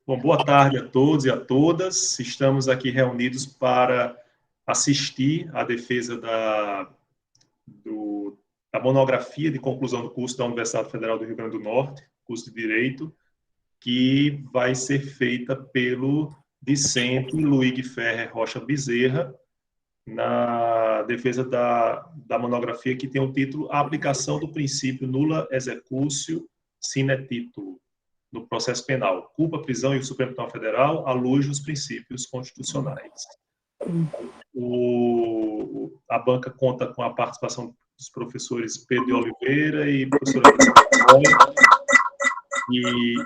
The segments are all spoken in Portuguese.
Bom, boa tarde a todos e a todas. Estamos aqui reunidos para assistir à defesa da monografia de conclusão do curso da Universidade Federal do Rio Grande do Norte, curso de Direito, que vai ser feita pelo discente Luigi Ferrer Rocha Bezerra, na defesa da monografia que tem o título A aplicação do princípio nulla executio sine titulo no processo penal, culpa, prisão e o Supremo Tribunal Federal à luz dos princípios constitucionais. A banca conta com a participação dos professores Pedro de Oliveira e professora que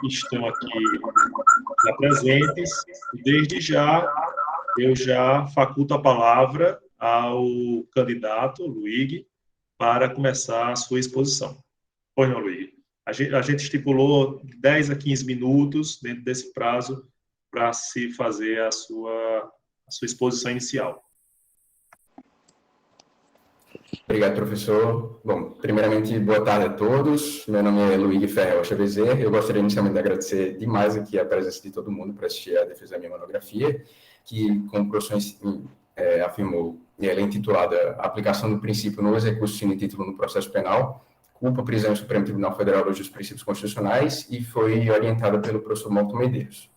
estão aqui já presentes. Desde já, eu já faculto a palavra ao candidato, Luigi, para começar a sua exposição. Pois não, Luigi? A gente estipulou 10 a 15 minutos dentro desse prazo para se fazer a sua exposição inicial. Obrigado, professor. Bom, primeiramente, boa tarde a todos. Meu nome é Luigi Ferrer Rocha Bezerra. Eu gostaria inicialmente de agradecer demais aqui a presença de todo mundo para assistir à defesa da minha monografia, que, como o professor afirmou, ela é intitulada Aplicação do princípio no executio sine titulo no processo penal, culpa, prisão e Supremo Tribunal Federal hoje dos princípios constitucionais, e foi orientada pelo professor Malton Medeiros.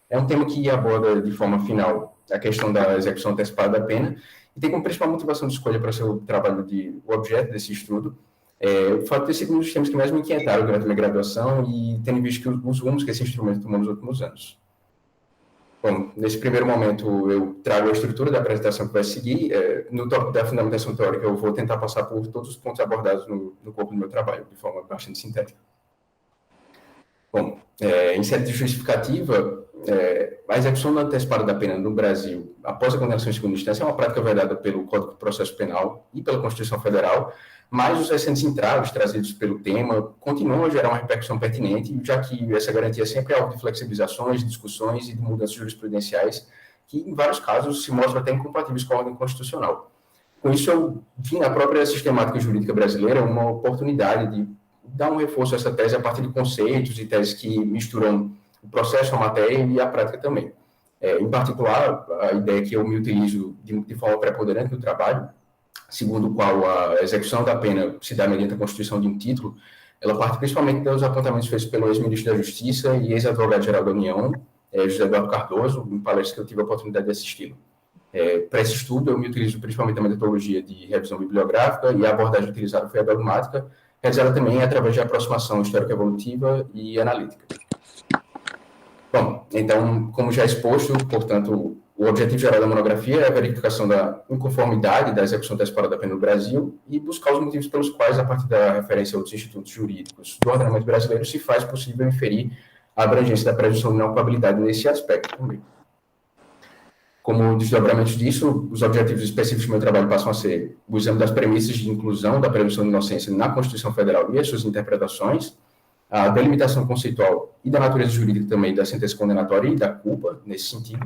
É um tema que aborda de forma final a questão da execução antecipada da pena e tem como principal motivação de escolha para seu trabalho o objeto desse estudo o fato de ter sido um dos temas que mais me inquietaram durante a minha graduação e tendo visto que os rumos que esse instrumento tomou nos últimos anos. Bom, nesse primeiro momento eu trago a estrutura da apresentação que vai seguir. No tópico da fundamentação teórica eu vou tentar passar por todos os pontos abordados no corpo do meu trabalho, de forma bastante sintética. Bom, em sede justificativa, a execução antecipada da pena no Brasil, após a condenação em segunda instância, é uma prática vedada pelo Código de Processo Penal e pela Constituição Federal, mas os recentes entraves trazidos pelo tema continuam a gerar uma repercussão pertinente, já que essa garantia sempre é alvo de flexibilizações, discussões e de mudanças jurisprudenciais, que em vários casos se mostram até incompatíveis com a ordem constitucional. Com isso, eu vi na própria sistemática jurídica brasileira uma oportunidade de dar um reforço a essa tese a partir de conceitos e teses que misturam o processo, a matéria e a prática também. Em particular, a ideia que eu me utilizo de forma preponderante no trabalho, segundo o qual a execução da pena se dá mediante a constituição de um título, ela parte principalmente dos apontamentos feitos pelo ex-ministro da Justiça e ex-advogado-geral da União, José Eduardo Cardoso, em palestras que eu tive a oportunidade de assisti-lo. Para esse estudo, eu me utilizo principalmente da metodologia de revisão bibliográfica e a abordagem utilizada foi a dogmática, realizada também através de aproximação histórico-evolutiva e analítica. Bom, então, como já exposto, portanto, o objetivo geral da monografia é a verificação da inconformidade da execução antecipada da pena no Brasil e buscar os motivos pelos quais, a partir da referência a outros institutos jurídicos do ordenamento brasileiro, se faz possível inferir a abrangência da presunção de não culpabilidade nesse aspecto também. Como desdobramentos disso, os objetivos específicos do meu trabalho passam a ser o exame das premissas de inclusão da presunção de inocência na Constituição Federal e as suas interpretações, a delimitação conceitual e da natureza jurídica também da sentença condenatória e da culpa, nesse sentido,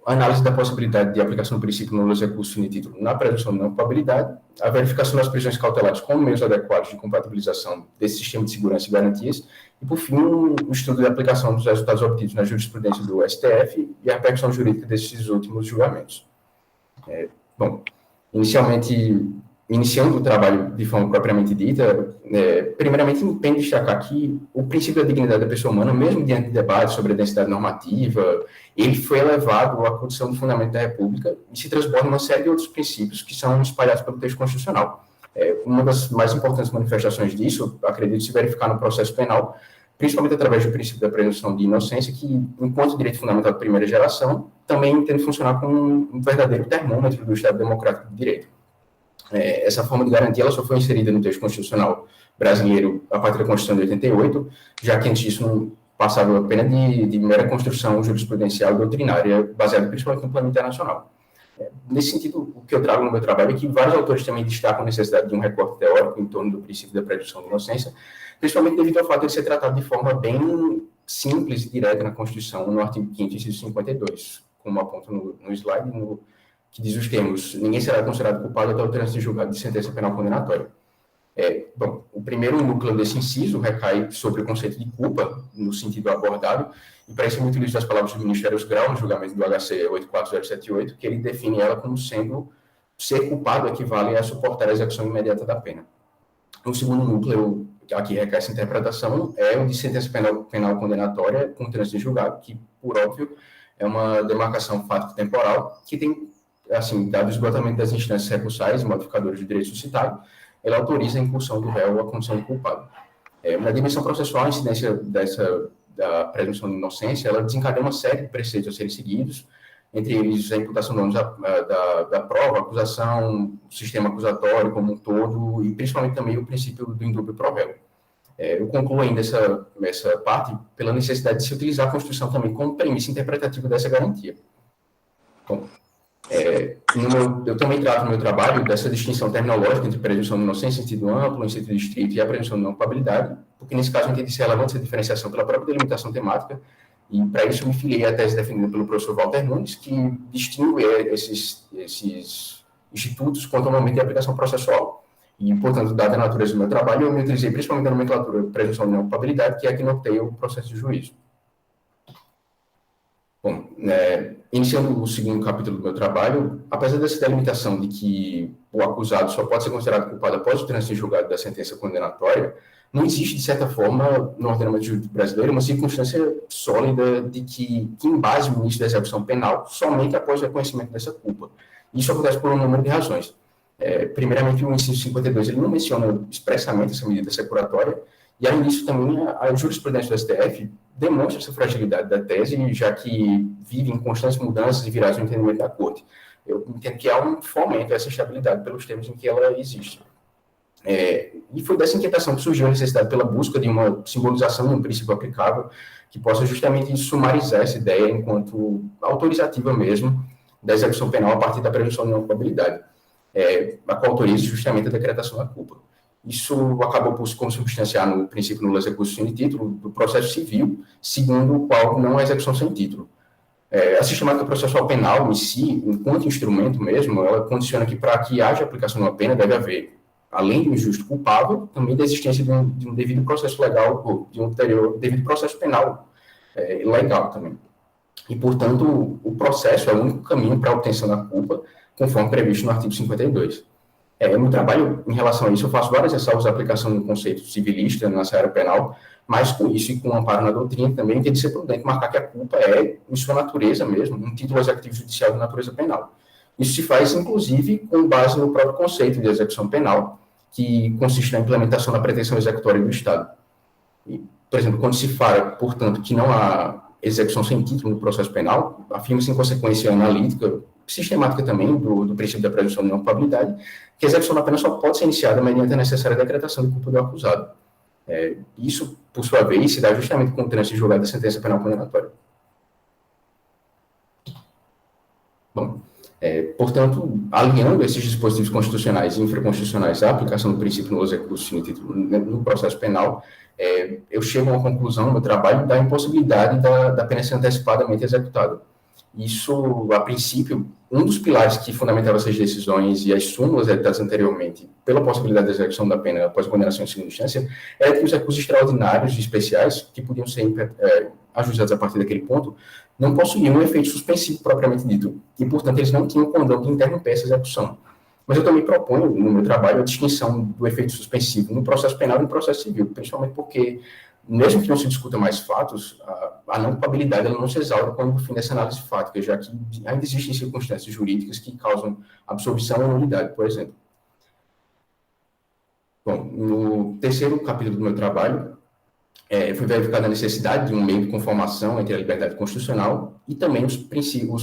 a análise da possibilidade de aplicação do princípio nulla executio sine titulo na presunção de não culpabilidade, a verificação das prisões cautelares como meios adequados de compatibilização desse sistema de segurança e garantias, e, por fim, o estudo da aplicação dos resultados obtidos na jurisprudência do STF e a repercussão jurídica desses últimos julgamentos. Bom, iniciando o trabalho de forma propriamente dita, primeiramente me empenho em destacar que o princípio da dignidade da pessoa humana, mesmo diante de debates sobre a densidade normativa, ele foi elevado à condição de fundamento da República e se transborda em uma série de outros princípios que são espalhados pelo texto constitucional. Uma das mais importantes manifestações disso, acredito, se verificar no processo penal, principalmente através do princípio da presunção de inocência, que, enquanto direito fundamental de primeira geração, também entende funcionar como um verdadeiro termômetro do Estado Democrático de Direito. Essa forma de garantia ela só foi inserida no texto constitucional brasileiro a partir da Constituição de 88, já que antes disso não passava apenas de mera construção jurisprudencial e doutrinária, baseada principalmente no plano internacional. Nesse sentido, o que eu trago no meu trabalho é que vários autores também destacam a necessidade de um recorte teórico em torno do princípio da presunção de inocência, principalmente devido ao fato de ser tratado de forma bem simples e direta na Constituição, no artigo 5º, inciso 52, como aponta no slide, que diz os termos: ninguém será considerado culpado até o trânsito de julgado de sentença penal condenatória. Bom, o primeiro núcleo desse inciso recai sobre o conceito de culpa, no sentido abordado, e para isso eu utilizo as palavras do Ministério Grau, no julgamento do HC 84078, que ele define ela como sendo ser culpado equivale a suportar a execução imediata da pena. O segundo núcleo, aqui recai essa interpretação, é o de sentença penal condenatória com trânsito em julgado, que, por óbvio, é uma demarcação fático-temporal, que tem, assim, dado o esgotamento das instâncias recursais e modificadores de direito suscitado, ela autoriza a incursão do réu à condição de culpado. Na dimensão processual, a incidência da presunção de inocência, ela desencadeia uma série de preceitos a serem seguidos, entre eles a imputação do ônus da prova, a acusação, o sistema acusatório como um todo, e principalmente também o princípio do indúbio pro réu. Eu concluo ainda essa parte pela necessidade de se utilizar a Constituição também como premissa interpretativa dessa garantia. Bom, eu também trato no meu trabalho dessa distinção terminológica entre presunção de inocência em sentido amplo, em sentido estrito, e a presunção de não culpabilidade, porque nesse caso eu entendi ser relevante essa diferenciação pela própria delimitação temática, e para isso eu me filiei à tese defendida pelo professor Walter Nunes, que distingue esses institutos quanto ao momento de aplicação processual. E, portanto, dada a natureza do meu trabalho, eu me utilizei principalmente da nomenclatura de presunção de não culpabilidade, que é a que norteia o processo de juízo. Bom, iniciando o segundo capítulo do meu trabalho, apesar dessa delimitação de que o acusado só pode ser considerado culpado após o trânsito em julgado da sentença condenatória, não existe, de certa forma, no ordenamento jurídico brasileiro, uma circunstância sólida de que embase o início da execução penal somente após o reconhecimento dessa culpa. Isso acontece por um número de razões. Primeiramente, o inciso 52, ele não menciona expressamente essa medida securatória, e, além disso, também a jurisprudência do STF demonstra essa fragilidade da tese, já que vive em constantes mudanças e viradas no entendimento da Corte. Eu entendo que há um fomento a essa estabilidade pelos termos em que ela existe. E foi dessa inquietação que surgiu a necessidade pela busca de uma simbolização de um princípio aplicável que possa justamente sumarizar essa ideia enquanto autorizativa mesmo da execução penal a partir da presunção de não culpabilidade, a qual autoriza justamente a decretação da culpa. Isso acabou por se consubstanciar no princípio nulo execução sem título do processo civil, segundo o qual não há execução sem título. A sistemática processual penal em si, enquanto instrumento mesmo, ela condiciona que para que haja aplicação de uma pena deve haver, além do injusto culpável, também da existência de um devido processo legal, ou de um anterior devido processo penal legal também. E, portanto, o processo é o único caminho para a obtenção da culpa, conforme previsto no artigo 52. No trabalho, em relação a isso, eu faço várias ressalvas à aplicação do conceito civilista na seara penal, mas com isso e com amparo na doutrina também tem de ser prudente marcar que a culpa é, em sua natureza mesmo, um título executivo judicial de natureza penal. Isso se faz, inclusive, com base no próprio conceito de execução penal, que consiste na implementação da pretensão executória do Estado. E, por exemplo, quando se fala, portanto, que não há execução sem título no processo penal, afirma-se em consequência analítica, sistemática também, do princípio da presunção de não culpabilidade, que a execução da pena só pode ser iniciada mediante a necessária decretação de culpa do acusado. Isso, por sua vez, se dá justamente com o trânsito de julgado da sentença penal condenatória. Bom, portanto, alinhando esses dispositivos constitucionais e infraconstitucionais à aplicação do princípio nulo executus no processo penal, eu chego a uma conclusão no meu trabalho da impossibilidade da pena ser antecipadamente executada. Isso, a princípio, um dos pilares que fundamentava essas decisões e as súmulas editadas anteriormente pela possibilidade da execução da pena após a condenação em segunda instância era que os recursos extraordinários e especiais, que podiam ser ajuizados a partir daquele ponto, não possuíam um efeito suspensivo propriamente dito, e, portanto, eles não tinham condão de interromper essa execução. Mas eu também proponho, no meu trabalho, a distinção do efeito suspensivo no processo penal e no processo civil, principalmente porque, mesmo que não se discuta mais fatos, a não culpabilidade ela não se exaure quando no fim dessa análise fática, já que ainda existem circunstâncias jurídicas que causam absolvição ou nulidade, por exemplo. Bom, no terceiro capítulo do meu trabalho, foi verificada a necessidade de um meio de conformação entre a liberdade constitucional e também os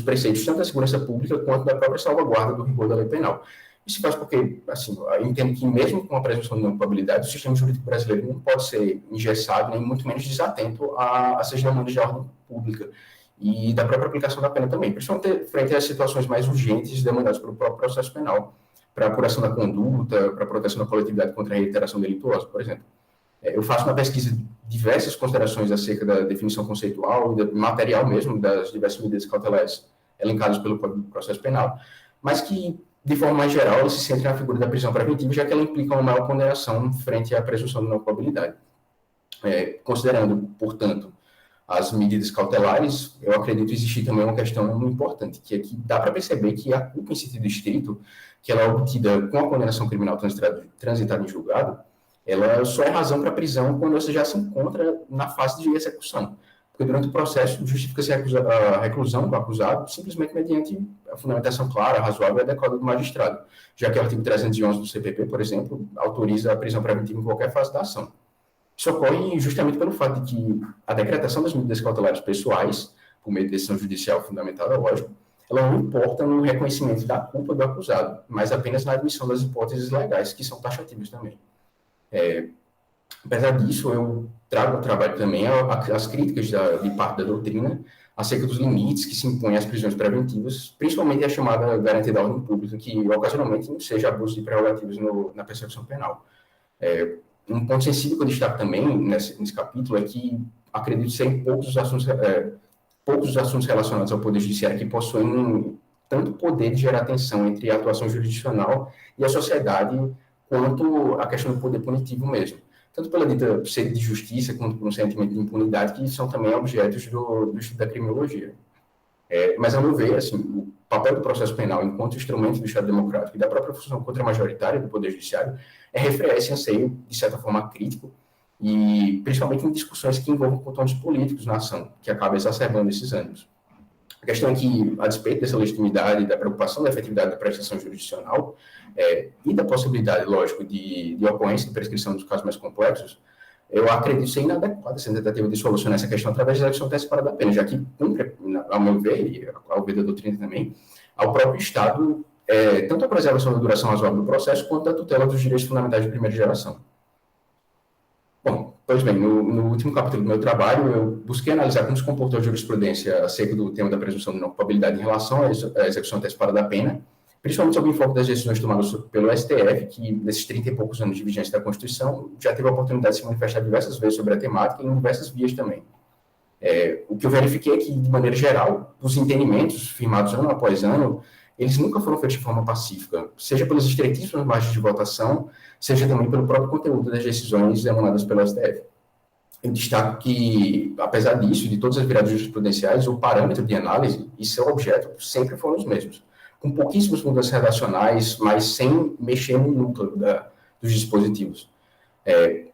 preceitos tanto da segurança pública quanto da própria salvaguarda do rigor da lei penal. Isso faz porque, assim, eu entendo que mesmo com a presunção de não culpabilidade, o sistema jurídico brasileiro não pode ser engessado, nem muito menos desatento a essas demandas de ordem pública e da própria aplicação da pena também, principalmente frente às situações mais urgentes demandadas pelo próprio processo penal, para a apuração da conduta, para a proteção da coletividade contra a reiteração delituosa, por exemplo. Eu faço na pesquisa diversas considerações acerca da definição conceitual e material mesmo das diversas medidas cautelares elencadas pelo Código de Processo Penal, mas que de forma mais geral, ela se centra na figura da prisão preventiva, já que ela implica uma maior ponderação frente à presunção de não culpabilidade. Considerando, portanto, as medidas cautelares, eu acredito existir também uma questão muito importante, que é que dá para perceber que a culpa em sentido estrito, que ela é obtida com a condenação criminal transitada em julgado, ela só é razão para a prisão quando você já se encontra na fase de execução. Porque durante o processo justifica-se a reclusão do acusado simplesmente mediante a fundamentação clara, razoável e adequada do magistrado, já que o artigo 311 do CPP, por exemplo, autoriza a prisão preventiva em qualquer fase da ação. Isso ocorre justamente pelo fato de que a decretação das medidas cautelares pessoais, por meio de decisão judicial fundamentada, lógico, ela não importa no reconhecimento da culpa do acusado, mas apenas na admissão das hipóteses legais, que são taxativas também. Apesar disso, eu trago ao trabalho também as críticas de parte da doutrina acerca dos limites que se impõem às prisões preventivas, principalmente a chamada garantia da ordem pública, que ocasionalmente não seja abuso de prerrogativas na persecução penal. Um ponto sensível que eu destaco também nesse capítulo é que acredito ser poucos os assuntos relacionados ao Poder Judiciário que possuem tanto poder de gerar tensão entre a atuação jurisdicional e a sociedade, quanto a questão do poder punitivo mesmo. Tanto pela dita sede de justiça, quanto por um sentimento de impunidade, que são também objetos do estudo da criminologia. Mas, ao meu ver, assim, o papel do processo penal enquanto instrumento do Estado democrático e da própria função contra-majoritária do Poder Judiciário é refrear esse anseio, de certa forma, crítico, e principalmente em discussões que envolvam contornos políticos na ação, que acaba exacerbando esses ânimos. A questão é que, a despeito dessa legitimidade, da preocupação da efetividade da prestação jurisdicional e da possibilidade, lógico, de ocorrência de prescrição dos casos mais complexos, eu acredito ser inadequada essa tentativa de solucionar essa questão através da execução antecipada da pena, já que cumpre, ao meu ver, e ao ver da doutrina também, ao próprio Estado, tanto a preservação da duração razoável do processo, quanto a tutela dos direitos fundamentais de primeira geração. Bom, pois bem, no último capítulo do meu trabalho, eu busquei analisar como se comportou a jurisprudência acerca do tema da presunção de não culpabilidade em relação à execução antecipada da pena, principalmente sob o enfoque das decisões tomadas pelo STF, que, nesses 30 e poucos anos de vigência da Constituição, já teve a oportunidade de se manifestar diversas vezes sobre a temática e em diversas vias também. O que eu verifiquei é que, de maneira geral, os entendimentos firmados ano após ano, eles nunca foram feitos de forma pacífica, seja pelas estreitíssimas margens de votação, seja também pelo próprio conteúdo das decisões emanadas pelo STF. Eu destaco que, apesar disso, de todas as viradas jurisprudenciais, o parâmetro de análise e seu objeto sempre foram os mesmos, com pouquíssimas mudanças redacionais, mas sem mexer no núcleo dos dispositivos.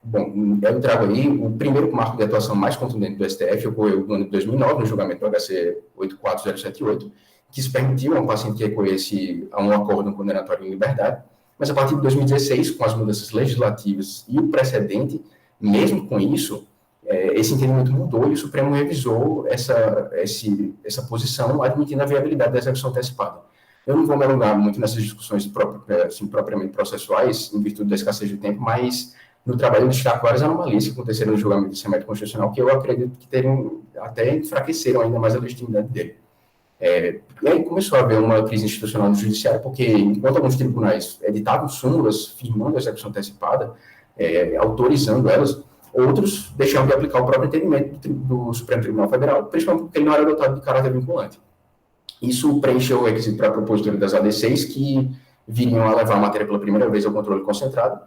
Bom, eu trago aí o primeiro marco de atuação mais contundente do STF, ocorreu no ano de 2009, no julgamento do HC 84078, que se permitiu a um paciente que recorresse a um acordo condenatório em liberdade, mas a partir de 2016, com as mudanças legislativas e o precedente, mesmo com isso, esse entendimento mudou e o Supremo revisou essa posição, admitindo a viabilidade da execução antecipada. Eu não vou me alongar muito nessas discussões propriamente processuais, em virtude da escassez de tempo, mas no trabalho eu destaco várias anomalias que aconteceram no julgamento desse remédio constitucional, que eu acredito que até enfraqueceram ainda mais a legitimidade dele. E aí começou a haver uma crise institucional no judiciário, porque enquanto alguns tribunais editavam súmulas firmando a execução antecipada, autorizando elas, outros deixavam de aplicar o próprio entendimento do Supremo Tribunal Federal, principalmente porque ele não era dotado de caráter vinculante. Isso preencheu o requisito para a propositura das AD6, que viriam a levar a matéria pela primeira vez ao controle concentrado,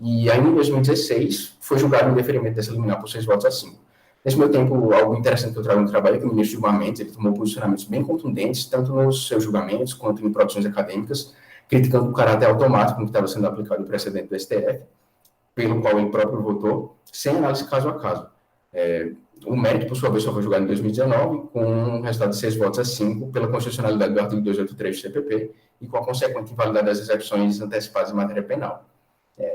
e aí em 2016 foi julgado o indeferimento dessa liminar por 6 votos a 5. Nesse meu tempo, algo interessante que eu trago no trabalho é que o ministro Gilmar Mendes ele tomou posicionamentos bem contundentes, tanto nos seus julgamentos quanto em produções acadêmicas, criticando o caráter automático que estava sendo aplicado o precedente do STF, pelo qual ele próprio votou, sem análise caso a caso. O mérito, por sua vez, só foi julgado em 2019, com um resultado de 6 votos a 5, pela constitucionalidade do artigo 283 do CPP e com a consequente invalidade das execuções antecipadas em matéria penal.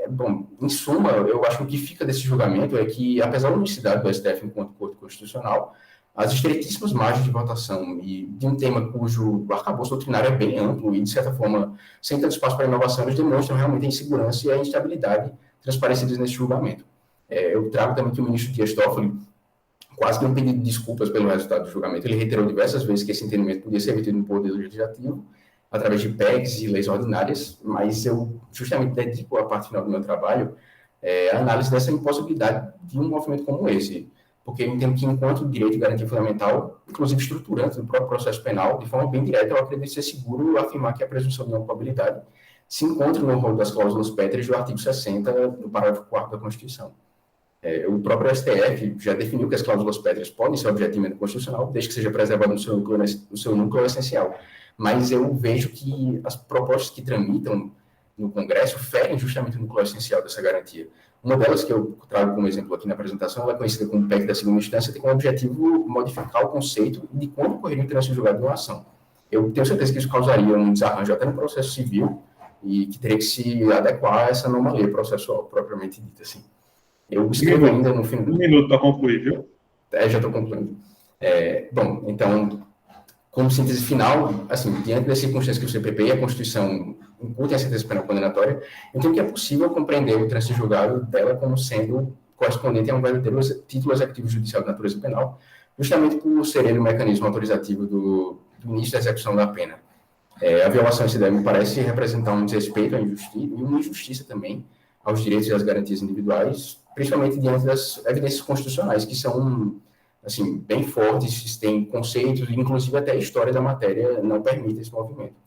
Bom, em suma, eu acho que o que fica desse julgamento é que, apesar da unicidade do STF enquanto Corte Constitucional, as estreitíssimas margens de votação e de um tema cujo arcabouço doutrinário é bem amplo e, de certa forma, sem tanto espaço para inovação, eles demonstram realmente a insegurança e a instabilidade transparecidas nesse julgamento. Eu trago também que o ministro Dias Toffoli, quase que um pedido de desculpas pelo resultado do julgamento, ele reiterou diversas vezes que esse entendimento podia ser emitido no Poder Legislativo, através de PECs e leis ordinárias, mas eu justamente dedico a parte final do meu trabalho a análise dessa impossibilidade de um movimento como esse. porque eu entendo que, enquanto direito de garantia fundamental, inclusive estruturante do próprio processo penal, de forma bem direta, eu acredito ser seguro afirmar que a presunção de não culpabilidade se encontra no rol das cláusulas pétreas do artigo 60, no parágrafo 4º da Constituição. O próprio STF já definiu que as cláusulas pétreas podem ser objeto de emenda constitucional, desde que seja preservado no seu núcleo essencial. Mas eu vejo que as propostas que tramitam no Congresso ferem justamente o núcleo essencial dessa garantia. Uma delas, que eu trago como exemplo aqui na apresentação, ela é conhecida como PEC da segunda instância, tem como objetivo modificar o conceito de quando ocorreria o trânsito julgado de uma ação. Eu tenho certeza que isso causaria um desarranjo até no processo civil e que teria que se adequar a essa anomalia processual propriamente dita, assim. Eu escrevo ainda no fim... Um minuto para concluir, viu? Já estou concluindo. Bom, então, como síntese final, assim, diante das circunstâncias que o CPP e a Constituição incutem a sentença penal condenatória, eu entendo que é possível compreender o trânsito julgado dela como sendo correspondente a um verdadeiro título executivo judicial de natureza penal, justamente por ser ele o mecanismo autorizativo do início da execução da pena. A violação desse deve me parece representar um desrespeito à injustiça e uma injustiça também aos direitos e às garantias individuais, principalmente diante das evidências constitucionais, que são, assim, bem fortes, têm conceitos, inclusive até a história da matéria não permite esse movimento.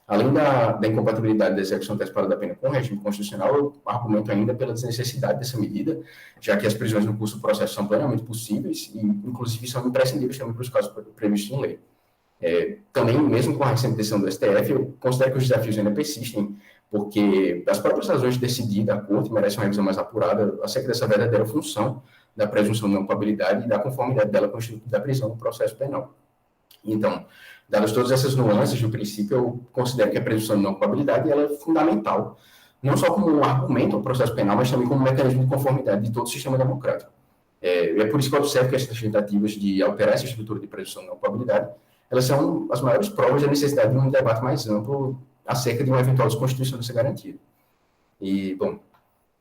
Além da incompatibilidade da execução antecipada da pena com o regime constitucional, eu argumento ainda pela desnecessidade dessa medida, já que as prisões no curso do processo são plenamente possíveis e, inclusive, são imprescindíveis também para os casos previstos em lei. Também, mesmo com a recente decisão do STF, eu considero que os desafios ainda persistem, porque as próprias razões de decidir da Corte merecem uma revisão mais apurada acerca dessa verdadeira função da presunção de não culpabilidade e da conformidade dela com o Instituto da prisão no processo penal. Então, dadas todas essas nuances do princípio, eu considero que a presunção de não culpabilidade ela é fundamental, não só como um argumento ao processo penal, mas também como um mecanismo de conformidade de todo o sistema democrático. É por isso que eu observo que essas tentativas de alterar essa estrutura de presunção de não culpabilidade, elas são as maiores provas da necessidade de um debate mais amplo acerca de uma eventual desconstituição dessa garantia. E, bom,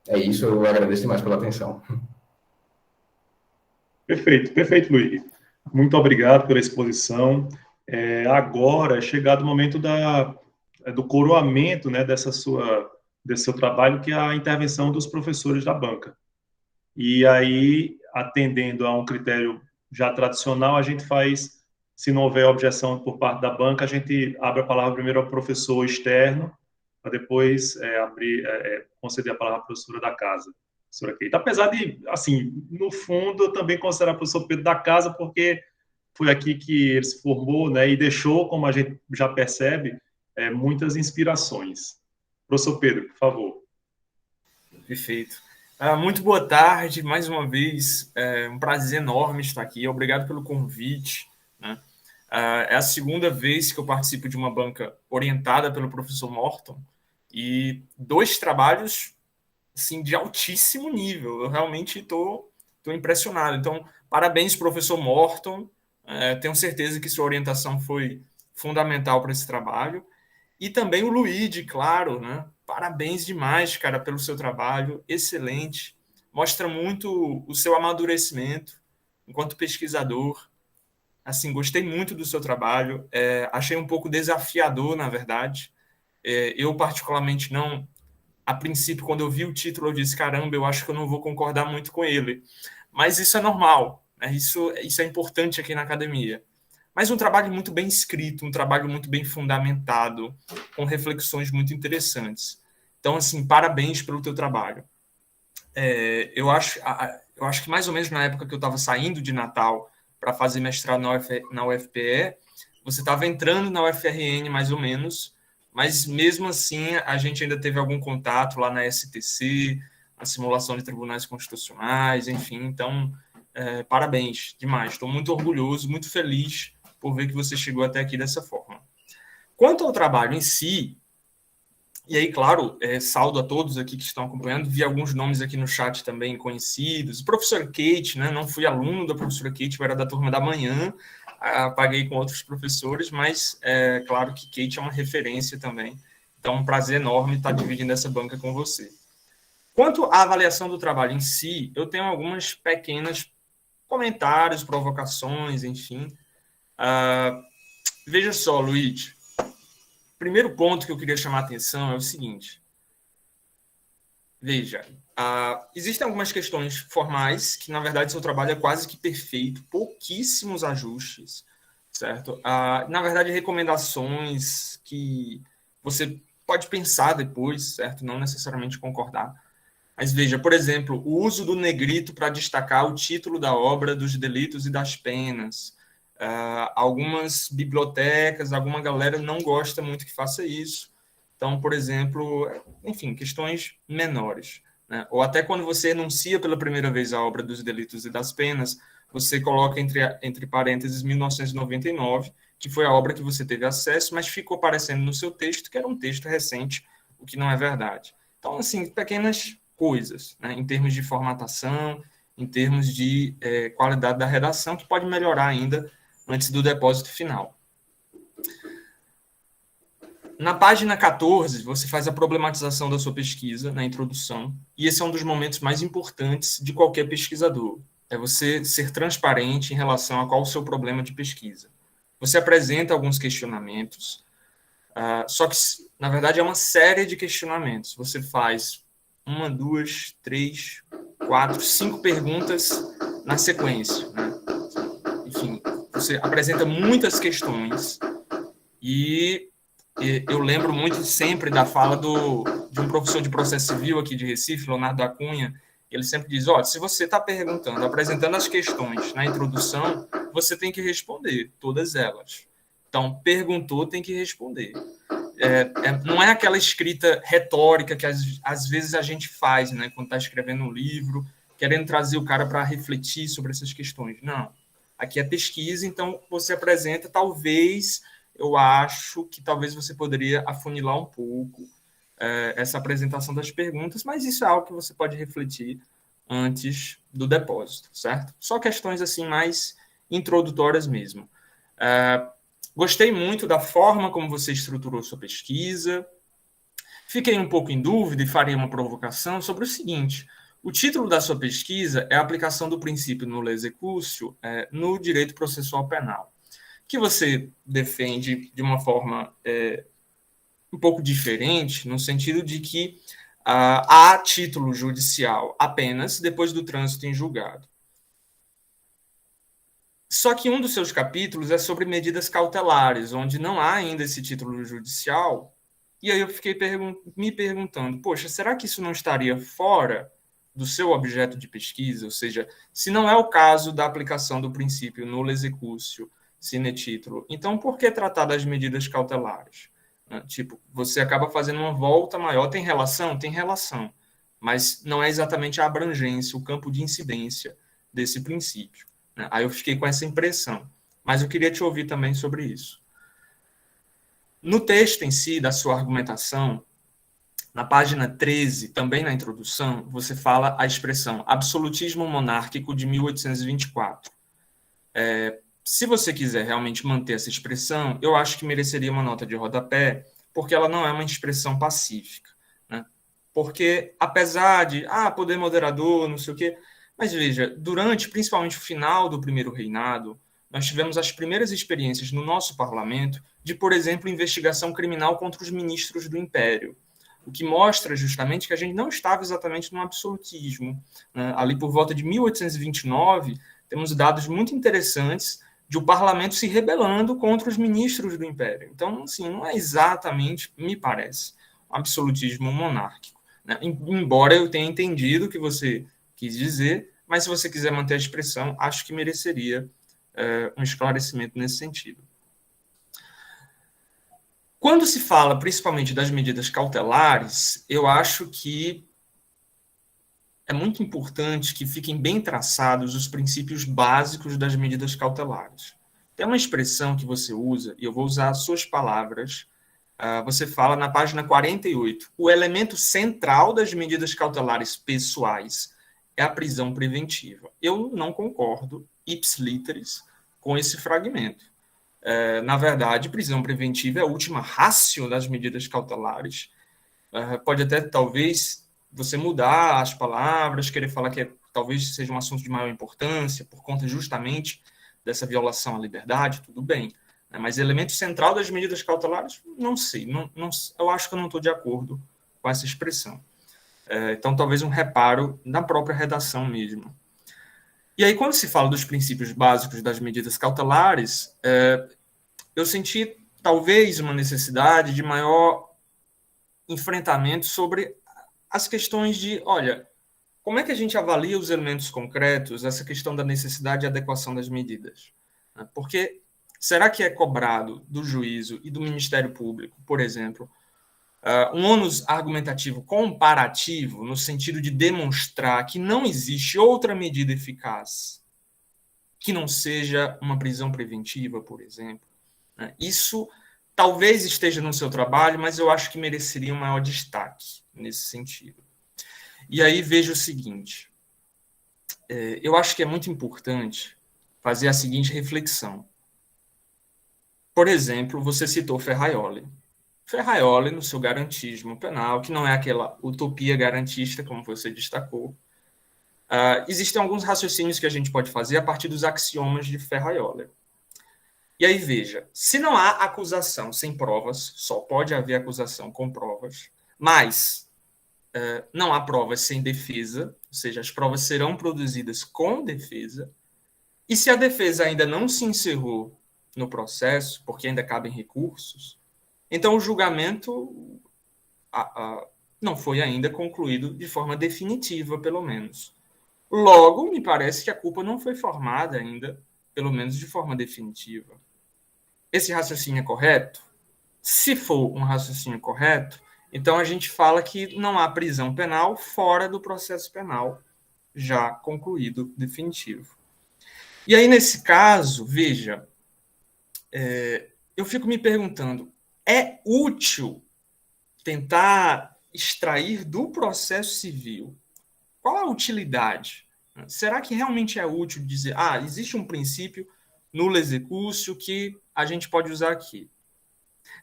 é isso. Eu agradeço demais pela atenção. Perfeito, Luiz. Muito obrigado pela exposição. Agora é chegado o momento do coroamento, né, desse seu trabalho, que é a intervenção dos professores da banca. E aí, atendendo a um critério já tradicional, a gente faz, se não houver objeção por parte da banca, a gente abre a palavra primeiro ao professor externo, para depois conceder a palavra à professora da casa, professora Keita. Apesar de, assim, no fundo, eu também considero o professor Pedro da casa, porque foi aqui que ele se formou, né, e deixou, como a gente já percebe, muitas inspirações. Professor Pedro, por favor. Perfeito. Muito boa tarde, mais uma vez, um prazer enorme estar aqui, obrigado pelo convite, né? É a segunda vez que eu participo de uma banca orientada pelo professor Morton, e 2 trabalhos assim, de altíssimo nível, eu realmente estou impressionado. Então, parabéns, professor Morton, tenho certeza que sua orientação foi fundamental para esse trabalho, e também o Luigi, claro, né? Parabéns demais, cara, pelo seu trabalho, excelente. Mostra muito o seu amadurecimento enquanto pesquisador. Assim, gostei muito do seu trabalho. Achei um pouco desafiador, na verdade. Eu, particularmente, não... A princípio, quando eu vi o título, eu disse, caramba, eu acho que eu não vou concordar muito com ele. Mas isso é normal, né? Isso é importante aqui na academia. Mas um trabalho muito bem escrito, um trabalho muito bem fundamentado, com reflexões muito interessantes. Então, assim, parabéns pelo teu trabalho. Eu acho que mais ou menos na época que eu estava saindo de Natal para fazer mestrado na UFPE, você estava entrando na UFRN mais ou menos, mas mesmo assim a gente ainda teve algum contato lá na STC, na simulação de tribunais constitucionais, enfim, então, parabéns, demais. Estou muito orgulhoso, muito feliz por ver que você chegou até aqui dessa forma. Quanto ao trabalho em si, e aí, claro, saúdo a todos aqui que estão acompanhando, vi alguns nomes aqui no chat também conhecidos, o professor Kate, né? Não fui aluno da professora Kate, eu era da turma da manhã, paguei com outros professores, mas claro que Kate é uma referência também, então é um prazer enorme estar dividindo essa banca com você. Quanto à avaliação do trabalho em si, eu tenho algumas pequenas comentários, provocações, enfim. Veja só, Luiz, o primeiro ponto que eu queria chamar a atenção é o seguinte. Veja, existem algumas questões formais que, na verdade, seu trabalho é quase que perfeito, pouquíssimos ajustes, certo? Na verdade, recomendações que você pode pensar depois, certo? Não necessariamente concordar. Mas veja, por exemplo, o uso do negrito para destacar o título da obra, dos delitos e das penas. Algumas bibliotecas, alguma galera não gosta muito que faça isso. Então, por exemplo, enfim, questões menores, né? Ou até quando você enuncia pela primeira vez a obra dos delitos e das penas, você coloca entre parênteses 1999, que foi a obra que você teve acesso, mas ficou parecendo no seu texto que era um texto recente, o que não é verdade. Então, assim, pequenas coisas, né, em termos de formatação, em termos de qualidade da redação, que pode melhorar ainda antes do depósito final. Na página 14, você faz a problematização da sua pesquisa, na introdução, e esse é um dos momentos mais importantes de qualquer pesquisador. É você ser transparente em relação a qual o seu problema de pesquisa. Você apresenta alguns questionamentos, só que, na verdade, é uma série de questionamentos. Você faz 1, 2, 3, 4, 5 perguntas na sequência, né? Enfim, você apresenta muitas questões e eu lembro muito sempre da fala de um professor de processo civil aqui de Recife, Leonardo da Cunha. Ele sempre diz, se você está perguntando, apresentando as questões na introdução, você tem que responder todas elas. Então, perguntou, tem que responder. Não é aquela escrita retórica que às vezes a gente faz, né, quando está escrevendo um livro, querendo trazer o cara para refletir sobre essas questões. Não. Aqui é pesquisa, então você apresenta, talvez, eu acho que talvez você poderia afunilar um pouco essa apresentação das perguntas, mas isso é algo que você pode refletir antes do depósito, certo? Só questões assim mais introdutórias mesmo. Gostei muito da forma como você estruturou sua pesquisa. Fiquei um pouco em dúvida e farei uma provocação sobre o seguinte: o título da sua pesquisa é a aplicação do princípio nulo executio no direito processual penal, que você defende de uma forma um pouco diferente, no sentido de que há título judicial apenas depois do trânsito em julgado. Só que um dos seus capítulos é sobre medidas cautelares, onde não há ainda esse título judicial. E aí eu fiquei me perguntando, poxa, será que isso não estaria fora do seu objeto de pesquisa? Ou seja, se não é o caso da aplicação do princípio nulo executio sine titulo, então por que tratar das medidas cautelares? Tipo, você acaba fazendo uma volta maior. Tem relação? Tem relação. Mas não é exatamente a abrangência, o campo de incidência desse princípio. Aí eu fiquei com essa impressão. Mas eu queria te ouvir também sobre isso. No texto em si, da sua argumentação, na página 13, também na introdução, você fala a expressão absolutismo monárquico de 1824. Se você quiser realmente manter essa expressão, eu acho que mereceria uma nota de rodapé, porque ela não é uma expressão pacífica, né? Porque, apesar de, poder moderador, não sei o quê, mas veja, durante, principalmente o final do primeiro reinado, nós tivemos as primeiras experiências no nosso parlamento de, por exemplo, investigação criminal contra os ministros do Império, o que mostra justamente que a gente não estava exatamente no absolutismo, né? Ali por volta de 1829, temos dados muito interessantes de o parlamento se rebelando contra os ministros do Império. Então, assim, não é exatamente, me parece, um absolutismo monárquico, né? Embora eu tenha entendido o que você quis dizer, mas se você quiser manter a expressão, acho que mereceria um esclarecimento nesse sentido. Quando se fala principalmente das medidas cautelares, eu acho que é muito importante que fiquem bem traçados os princípios básicos das medidas cautelares. Tem uma expressão que você usa, e eu vou usar as suas palavras. Você fala na página 48, o elemento central das medidas cautelares pessoais é a prisão preventiva. Eu não concordo, ipsiliteris, com esse fragmento. Na verdade, prisão preventiva é a última ratio das medidas cautelares. Pode até, talvez, você mudar as palavras, querer falar que talvez seja um assunto de maior importância, por conta justamente dessa violação à liberdade, tudo bem. Mas elemento central das medidas cautelares, não sei. Eu acho que eu não estou de acordo com essa expressão. Então, talvez um reparo na própria redação mesmo. E aí, quando se fala dos princípios básicos das medidas cautelares, eu senti, talvez, uma necessidade de maior enfrentamento sobre as questões de, olha, como é que a gente avalia os elementos concretos, essa questão da necessidade e adequação das medidas? Porque será que é cobrado do juízo e do Ministério Público, por exemplo, um ônus argumentativo comparativo, no sentido de demonstrar que não existe outra medida eficaz que não seja uma prisão preventiva, por exemplo? Isso talvez esteja no seu trabalho, mas eu acho que mereceria um maior destaque nesse sentido. E aí vejo o seguinte, eu acho que é muito importante fazer a seguinte reflexão. Por exemplo, você citou Ferraioli. Ferraioli, no seu garantismo penal, que não é aquela utopia garantista, como você destacou, existem alguns raciocínios que a gente pode fazer a partir dos axiomas de Ferraioli. E aí, veja, se não há acusação sem provas, só pode haver acusação com provas, mas não há provas sem defesa, ou seja, as provas serão produzidas com defesa, e se a defesa ainda não se encerrou no processo, porque ainda cabem recursos, então o julgamento não foi ainda concluído de forma definitiva, pelo menos. Logo, me parece que a culpa não foi formada ainda, pelo menos de forma definitiva. Esse raciocínio é correto? Se for um raciocínio correto, então a gente fala que não há prisão penal fora do processo penal já concluído, definitivo. E aí, nesse caso, veja, eu fico me perguntando, é útil tentar extrair do processo civil? Qual a utilidade? Será que realmente é útil dizer, existe um princípio nulo execúcio que a gente pode usar aqui?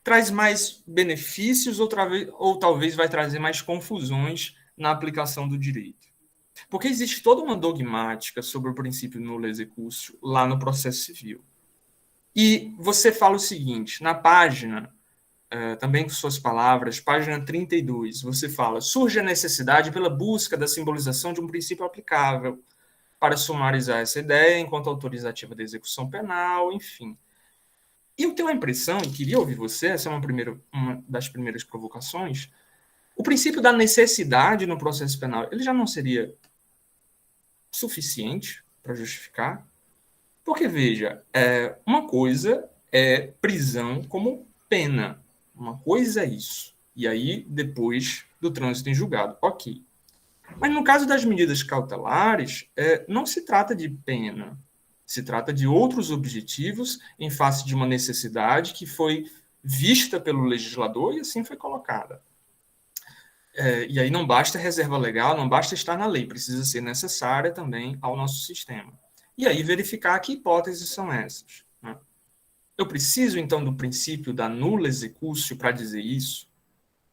Traz mais benefícios ou talvez vai trazer mais confusões na aplicação do direito? Porque existe toda uma dogmática sobre o princípio nulo execúcio lá no processo civil. E você fala o seguinte, na página, também com suas palavras, página 32, você fala, surge a necessidade pela busca da simbolização de um princípio aplicável para sumarizar essa ideia enquanto autorizativa da execução penal, enfim. E eu tenho a impressão, e queria ouvir você, essa é uma das primeiras provocações, o princípio da necessidade no processo penal, ele já não seria suficiente para justificar? Porque, veja, uma coisa é prisão como pena, uma coisa é isso. E aí, depois do trânsito em julgado, ok. Mas no caso das medidas cautelares, não se trata de pena, se trata de outros objetivos em face de uma necessidade que foi vista pelo legislador e assim foi colocada. E aí não basta reserva legal, não basta estar na lei, precisa ser necessária também ao nosso sistema. E aí verificar que hipóteses são essas. Né? Eu preciso, então, do princípio da nula execúcio para dizer isso,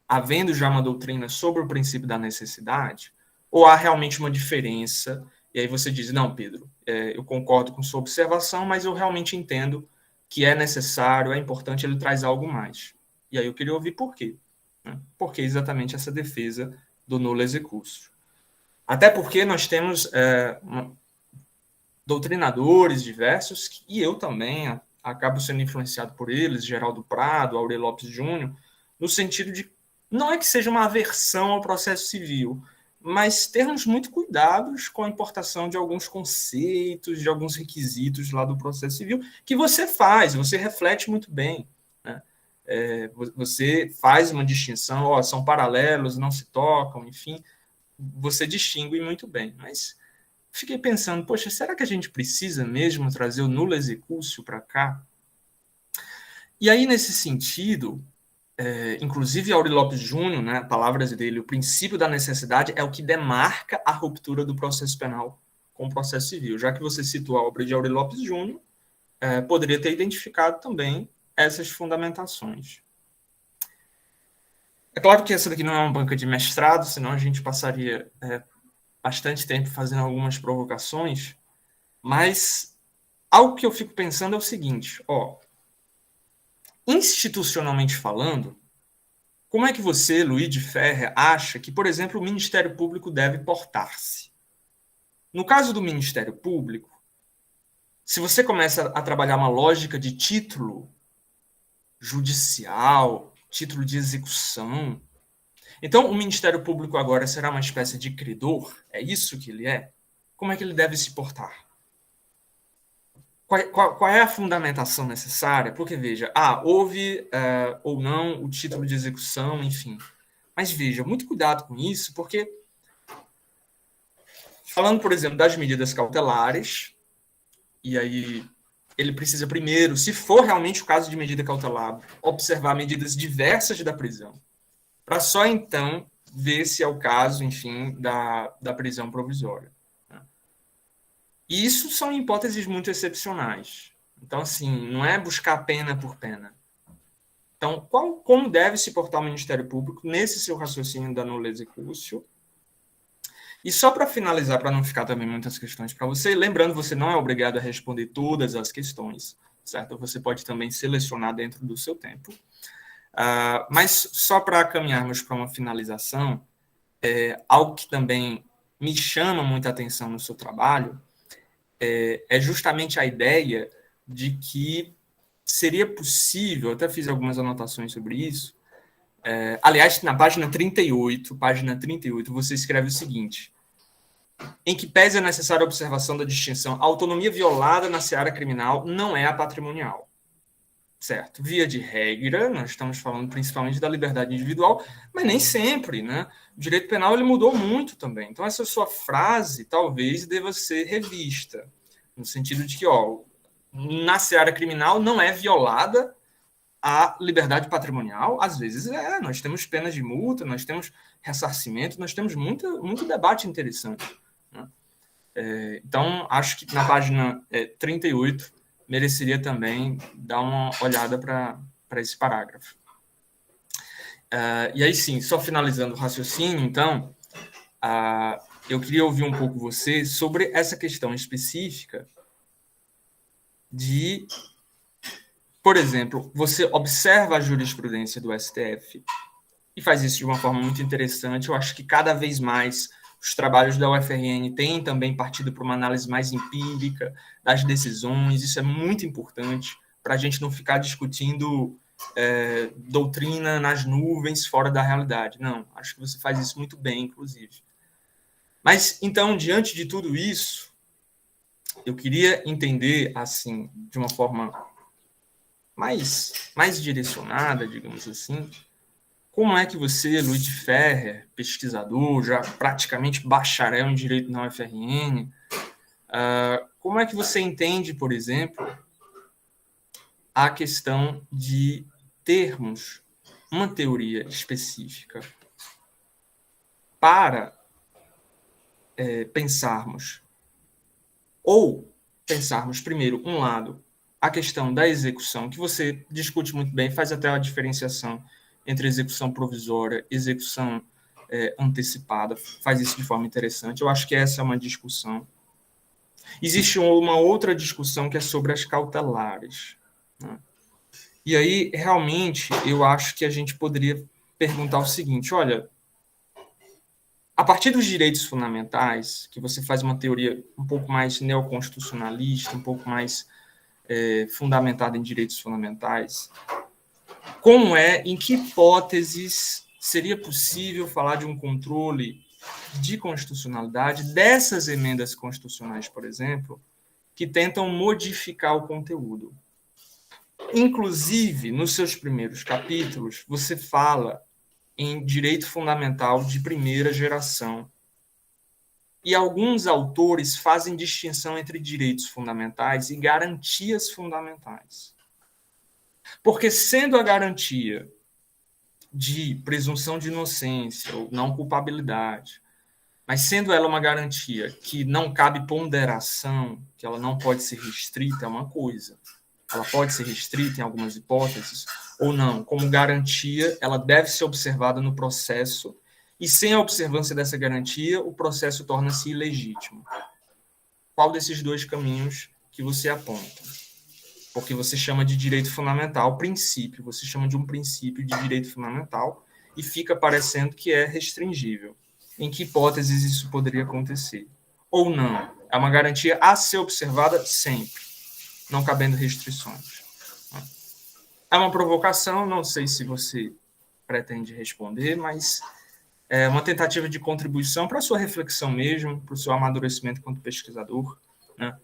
havendo já uma doutrina sobre o princípio da necessidade, ou há realmente uma diferença? E aí você diz, não, Pedro, eu concordo com sua observação, mas eu realmente entendo que é necessário, é importante, ele traz algo mais. E aí eu queria ouvir por quê. Né? Por que exatamente essa defesa do nulo execúcio? Até porque nós temos doutrinadores diversos, e eu também acabo sendo influenciado por eles, Geraldo Prado, Aurélio Lopes Júnior, no sentido de, não é que seja uma aversão ao processo civil, mas termos muito cuidados com a importação de alguns conceitos, de alguns requisitos lá do processo civil, que você reflete muito bem. Né? Você faz uma distinção, são paralelos, não se tocam, enfim, você distingue muito bem, mas fiquei pensando, poxa, será que a gente precisa mesmo trazer o nulo execúcio para cá? E aí, nesse sentido, inclusive Aurélio Lopes Júnior, né, palavras dele, o princípio da necessidade é o que demarca a ruptura do processo penal com o processo civil. Já que você citou a obra de Aurélio Lopes Júnior, poderia ter identificado também essas fundamentações. É claro que essa daqui não é uma banca de mestrado, senão a gente passaria bastante tempo fazendo algumas provocações, mas algo que eu fico pensando é o seguinte, institucionalmente falando, como é que você, Luigi Ferrer, acha que, por exemplo, o Ministério Público deve portar-se? No caso do Ministério Público, se você começa a trabalhar uma lógica de título judicial, título de execução, então o Ministério Público agora será uma espécie de credor? É isso que ele é? Como é que ele deve se portar? Qual é a fundamentação necessária? Porque, veja, houve ou não o título de execução, enfim. Mas, veja, muito cuidado com isso, porque, falando, por exemplo, das medidas cautelares, e aí ele precisa primeiro, se for realmente o caso de medida cautelar, observar medidas diversas da prisão, para só então ver se é o caso, enfim, da prisão provisória. E isso são hipóteses muito excepcionais. Então, assim, não é buscar pena por pena. Então, como deve se portar o Ministério Público nesse seu raciocínio da nulla executio? E só para finalizar, para não ficar também muitas questões para você, lembrando, você não é obrigado a responder todas as questões, certo? Você pode também selecionar dentro do seu tempo. Mas só para caminharmos para uma finalização, algo que também me chama muita atenção no seu trabalho é justamente a ideia de que seria possível, até fiz algumas anotações sobre isso, aliás, na página 38, você escreve o seguinte: em que pese a necessária observação da distinção, a autonomia violada na seara criminal não é a patrimonial. Certo? Via de regra, nós estamos falando principalmente da liberdade individual, mas nem sempre, né? O direito penal ele mudou muito também. Então, essa sua frase talvez deva ser revista, no sentido de que, na seara criminal não é violada a liberdade patrimonial. Às vezes nós temos penas de multa, nós temos ressarcimento, nós temos muito debate interessante, né? Então, acho que na página 38 mereceria também dar uma olhada para esse parágrafo. E aí sim, só finalizando o raciocínio, então, eu queria ouvir um pouco você sobre essa questão específica de, por exemplo, você observa a jurisprudência do STF e faz isso de uma forma muito interessante. Eu acho que cada vez mais os trabalhos da UFRN têm também partido para uma análise mais empírica das decisões. Isso é muito importante para a gente não ficar discutindo doutrina nas nuvens, fora da realidade. Não, acho que você faz isso muito bem, inclusive. Mas, então, diante de tudo isso, eu queria entender, assim, de uma forma mais direcionada, digamos assim, como é que você, Luigi Ferrer, pesquisador, já praticamente bacharel em Direito na UFRN, como é que você entende, por exemplo, a questão de termos uma teoria específica para pensarmos primeiro, um lado, a questão da execução, que você discute muito bem, faz até a diferenciação entre execução provisória e execução antecipada, faz isso de forma interessante. Eu acho que essa é uma discussão. Existe uma outra discussão que é sobre as cautelares, né? E aí, realmente, eu acho que a gente poderia perguntar o seguinte: olha, a partir dos direitos fundamentais, que você faz uma teoria um pouco mais neoconstitucionalista, um pouco mais fundamentada em direitos fundamentais, em que hipóteses seria possível falar de um controle de constitucionalidade dessas emendas constitucionais, por exemplo, que tentam modificar o conteúdo? Inclusive, nos seus primeiros capítulos, você fala em direito fundamental de primeira geração. E alguns autores fazem distinção entre direitos fundamentais e garantias fundamentais. Porque, sendo a garantia de presunção de inocência ou não culpabilidade, mas sendo ela uma garantia que não cabe ponderação, que ela não pode ser restrita, é uma coisa. Ela pode ser restrita em algumas hipóteses ou não. Como garantia, ela deve ser observada no processo, e sem a observância dessa garantia, o processo torna-se ilegítimo. Qual desses dois caminhos que você aponta? Porque você chama de direito fundamental princípio, você chama de um princípio de direito fundamental, e fica parecendo que é restringível. Em que hipóteses isso poderia acontecer? Ou não? É uma garantia a ser observada sempre, não cabendo restrições. É uma provocação, não sei se você pretende responder, mas é uma tentativa de contribuição para a sua reflexão mesmo, para o seu amadurecimento enquanto pesquisador, né?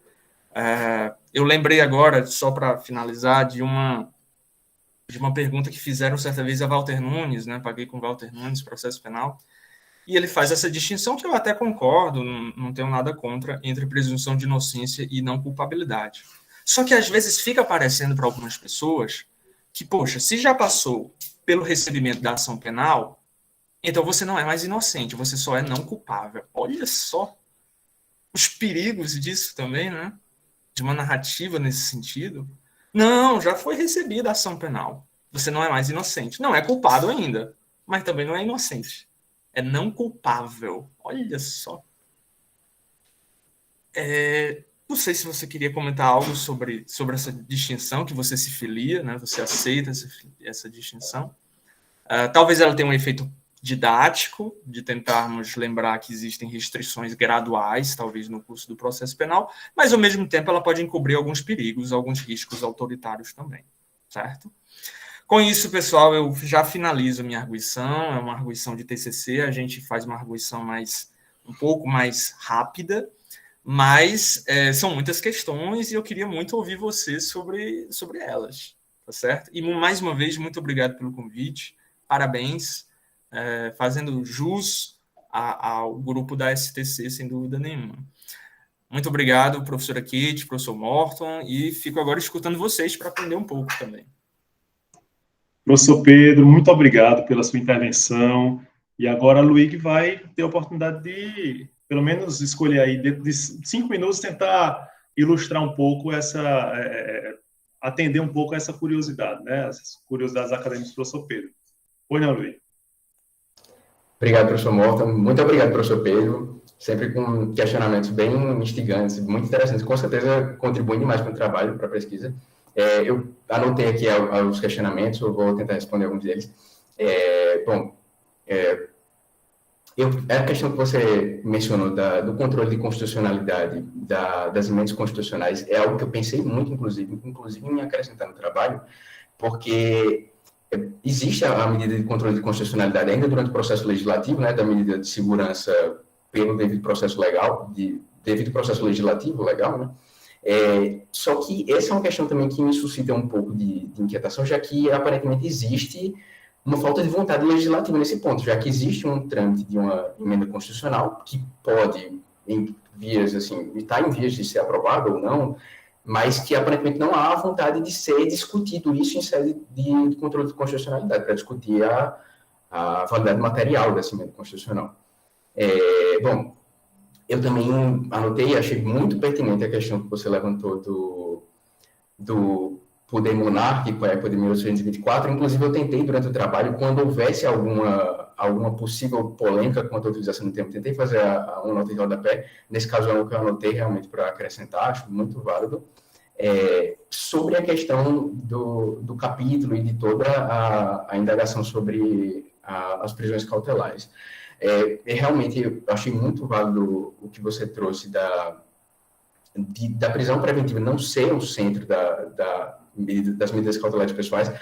Eu lembrei agora, só para finalizar, de uma pergunta que fizeram certa vez a Walter Nunes, né? Paguei com Walter Nunes, processo penal, e ele faz essa distinção que eu até concordo, não tenho nada contra, entre presunção de inocência e não culpabilidade. Só que às vezes fica parecendo para algumas pessoas que, poxa, se já passou pelo recebimento da ação penal, então você não é mais inocente, você só é não culpável. Olha só os perigos disso também, né? De uma narrativa nesse sentido. Não, já foi recebida a ação penal. Você não é mais inocente. Não é culpado ainda, mas também não é inocente. É não culpável. Olha só. Não sei se você queria comentar algo sobre essa distinção, que você se filia, né? Você aceita essa distinção. Talvez ela tenha um efeito didático, de tentarmos lembrar que existem restrições graduais, talvez no curso do processo penal, mas ao mesmo tempo ela pode encobrir alguns perigos, alguns riscos autoritários também, certo? Com isso, pessoal, eu já finalizo minha arguição, é uma arguição de TCC, a gente faz uma arguição um pouco mais rápida, mas são muitas questões e eu queria muito ouvir você sobre elas, tá certo? E mais uma vez, muito obrigado pelo convite, parabéns, fazendo jus ao grupo da STC, sem dúvida nenhuma. Muito obrigado, professora Kate, professor Morton, e fico agora escutando vocês para aprender um pouco também. Professor Pedro, muito obrigado pela sua intervenção. E agora a Luíg vai ter a oportunidade de, pelo menos, escolher aí, dentro de 5 minutos, tentar ilustrar um pouco atender um pouco essa curiosidade, né? As curiosidades acadêmicas do professor Pedro. Oi, não, Luíg. Obrigado, professor Morton. Muito obrigado, professor Pedro. Sempre com questionamentos bem instigantes, muito interessantes. Com certeza contribuem demais para o trabalho, para a pesquisa. Eu anotei aqui os questionamentos, eu vou tentar responder alguns deles. A questão que você mencionou do controle de constitucionalidade das emendas constitucionais é algo que eu pensei muito, inclusive em me acrescentar no trabalho, porque existe a medida de controle de constitucionalidade ainda durante o processo legislativo, né, da medida de segurança pelo devido processo legal, devido processo legislativo legal, né? Só que essa é uma questão também que me suscita um pouco de inquietação, já que aparentemente existe uma falta de vontade legislativa nesse ponto, já que existe um trâmite de uma emenda constitucional que pode, está em vias de ser aprovado ou não, mas que aparentemente não há vontade de ser discutido isso em sede de controle de constitucionalidade, para discutir a validade material dessa emenda constitucional. Eu também anotei e achei muito pertinente a questão que você levantou do poder monárquico, a época de 1824. Inclusive, eu tentei, durante o trabalho, quando houvesse alguma possível polêmica quanto à utilização do termo, tentei fazer uma nota de rodapé. Nesse caso, é o que eu anotei realmente para acrescentar, acho muito válido, sobre a questão do capítulo e de toda a indagação sobre as prisões cautelares. Realmente, eu achei muito válido o que você trouxe da prisão preventiva não ser o centro das medidas cautelares pessoais,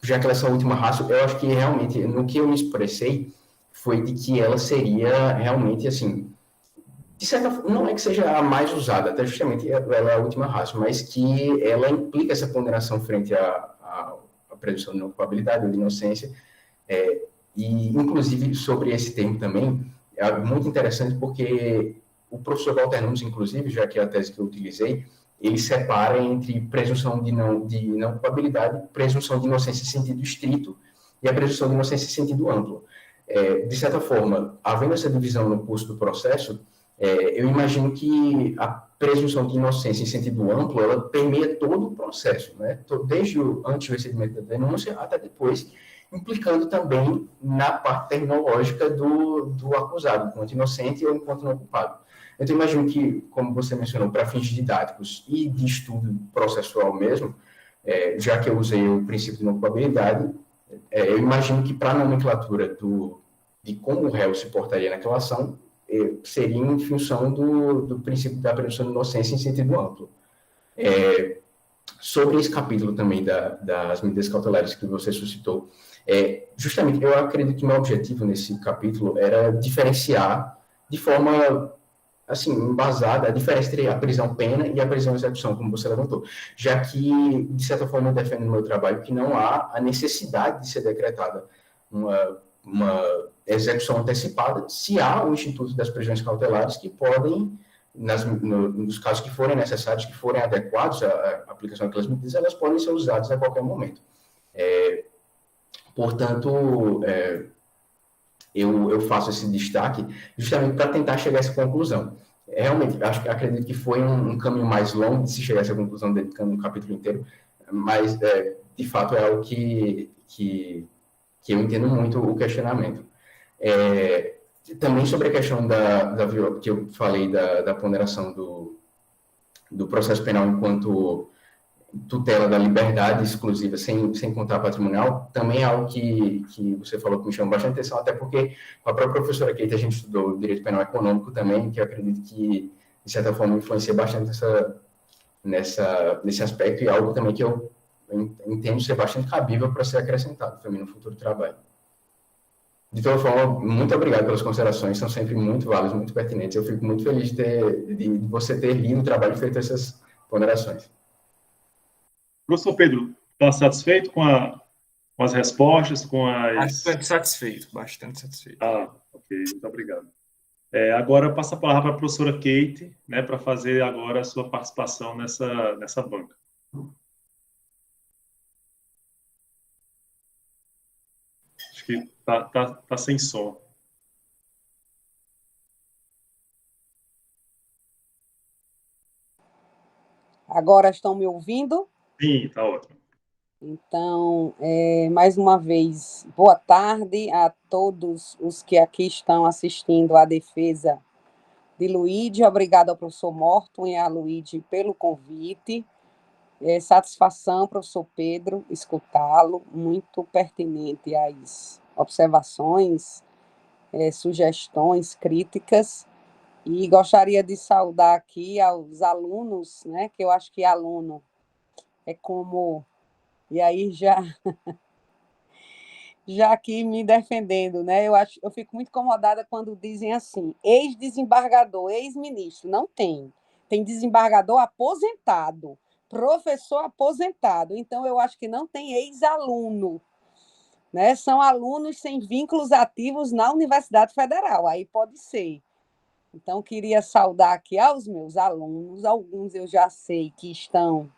já que essa última ratio, eu acho que realmente, no que eu me expressei, foi de que ela seria realmente, assim, de certa forma, não é que seja a mais usada, até justamente ela é a última ratio, mas que ela implica essa ponderação frente à presunção de não culpabilidade ou de inocência, e, inclusive, sobre esse termo também, é muito interessante porque o professor Walter Nunes, inclusive, já que é a tese que eu utilizei, ele separa entre presunção de não culpabilidade, presunção de inocência em sentido estrito e a presunção de inocência em sentido amplo. De certa forma, havendo essa divisão no curso do processo, eu imagino que a presunção de inocência em sentido amplo, ela permeia todo o processo, né? Desde antes do recebimento da denúncia até depois, implicando também na parte terminológica do acusado, enquanto inocente ou enquanto não culpado. Então, imagino que, como você mencionou, para fins didáticos e de estudo processual mesmo, já que eu usei o princípio de não culpabilidade, eu imagino que para a nomenclatura de como o réu se portaria naquela ação, seria em função do princípio da presunção de inocência em sentido amplo. Sobre esse capítulo também das medidas cautelares que você suscitou, justamente, eu acredito que meu objetivo nesse capítulo era diferenciar de forma, assim, embasada, a diferença entre a prisão-pena e a prisão-execução, como você levantou, já que, de certa forma, eu defendo no meu trabalho que não há a necessidade de ser decretada uma execução antecipada, se há o Instituto das Prisões Cautelares que podem, nos casos que forem necessários, que forem adequados à aplicação daquelas medidas, elas podem ser usadas a qualquer momento. Portanto, eu faço esse destaque justamente para tentar chegar a essa conclusão. Realmente, acredito que foi um caminho mais longo de se chegar a essa conclusão, dedicando um capítulo inteiro, mas, de fato, é algo que eu entendo muito o questionamento. Também sobre a questão que eu falei da ponderação do processo penal enquanto tutela da liberdade exclusiva, sem contar patrimonial, também é algo que você falou que me chamou bastante atenção, até porque a própria professora Keita, a gente estudou direito penal econômico também, que eu acredito que, de certa forma, influencia bastante nesse aspecto, e algo também que eu entendo ser bastante cabível para ser acrescentado também no futuro trabalho. De toda forma, muito obrigado pelas considerações, são sempre muito válidas, muito pertinentes. Eu fico muito feliz de você ter lido o trabalho e feito essas ponderações. Professor Pedro, está satisfeito com as respostas, com as... Bastante satisfeito, bastante satisfeito. Ok, muito obrigado. Agora eu passo a palavra para a professora Kate, né, para fazer agora a sua participação nessa banca. Acho que tá sem som. Agora estão me ouvindo? Sim, está ótimo. Então, mais uma vez, boa tarde a todos os que aqui estão assistindo à defesa de Luíde. Obrigada ao professor Morton e a Luíde pelo convite. Satisfação, professor Pedro, escutá-lo, muito pertinente as observações, sugestões, críticas. E gostaria de saudar aqui aos alunos, né, que eu acho que aluno é como... E aí já aqui me defendendo, né? Eu fico muito incomodada quando dizem assim, ex-desembargador, ex-ministro. Não tem. Tem desembargador aposentado, professor aposentado. Então, eu acho que não tem ex-aluno. Né? São alunos sem vínculos ativos na Universidade Federal. Aí pode ser. Então, queria saudar aqui aos meus alunos. Alguns eu já sei que estão...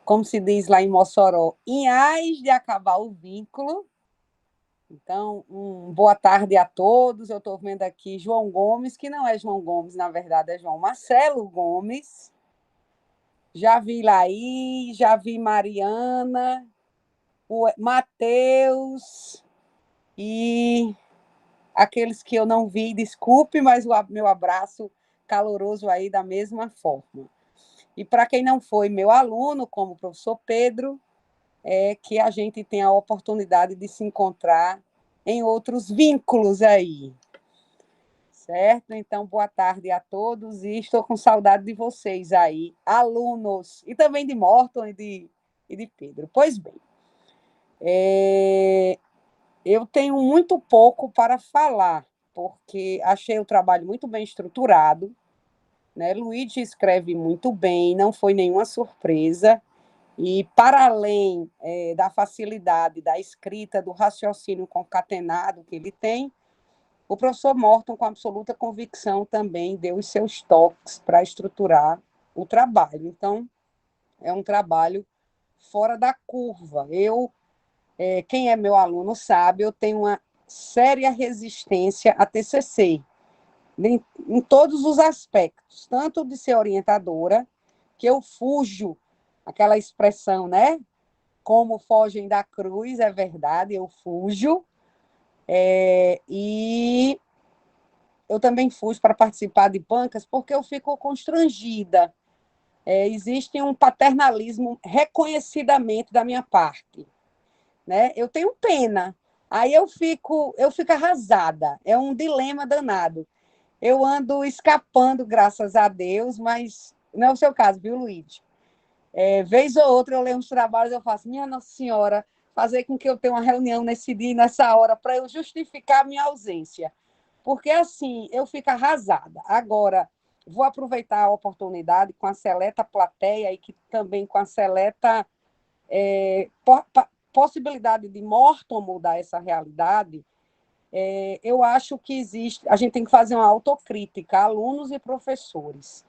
como se diz lá em Mossoró, em ás de acabar o vínculo. Então, boa tarde a todos. Eu estou vendo aqui João Gomes, que não é João Gomes, na verdade é João Marcelo Gomes. Já vi Laí, já vi Mariana, o Matheus e aqueles que eu não vi, desculpe, mas o meu abraço caloroso aí da mesma forma. E para quem não foi meu aluno, como o professor Pedro, que a gente tem a oportunidade de se encontrar em outros vínculos aí. Certo? Então, boa tarde a todos e estou com saudade de vocês aí, alunos, e também de Morton e de Pedro. Pois bem, eu tenho muito pouco para falar, porque achei o trabalho muito bem estruturado, né? Luíde escreve muito bem, não foi nenhuma surpresa, e para além da facilidade da escrita, do raciocínio concatenado que ele tem, o professor Morton, com absoluta convicção, também deu os seus toques para estruturar o trabalho. Então, é um trabalho fora da curva. Quem é meu aluno sabe, eu tenho uma séria resistência a TCC, em todos os aspectos, tanto de ser orientadora, que eu fujo, aquela expressão, né? Como fogem da cruz, é verdade, eu fujo. E eu também fujo para participar de bancas porque eu fico constrangida. Existe um paternalismo reconhecidamente da minha parte. né? Eu tenho pena. Aí eu fico arrasada. É um dilema danado. Eu ando escapando, graças a Deus, mas não é o seu caso, viu, Luiz? Vez ou outra eu leio uns trabalhos, eu faço, minha Nossa Senhora, fazer com que eu tenha uma reunião nesse dia e nessa hora para eu justificar a minha ausência. Porque, assim, eu fico arrasada. Agora, vou aproveitar a oportunidade com a seleta plateia e que também com a seleta possibilidade de Morton mudar essa realidade. Eu acho que existe, a gente tem que fazer uma autocrítica, alunos e professores.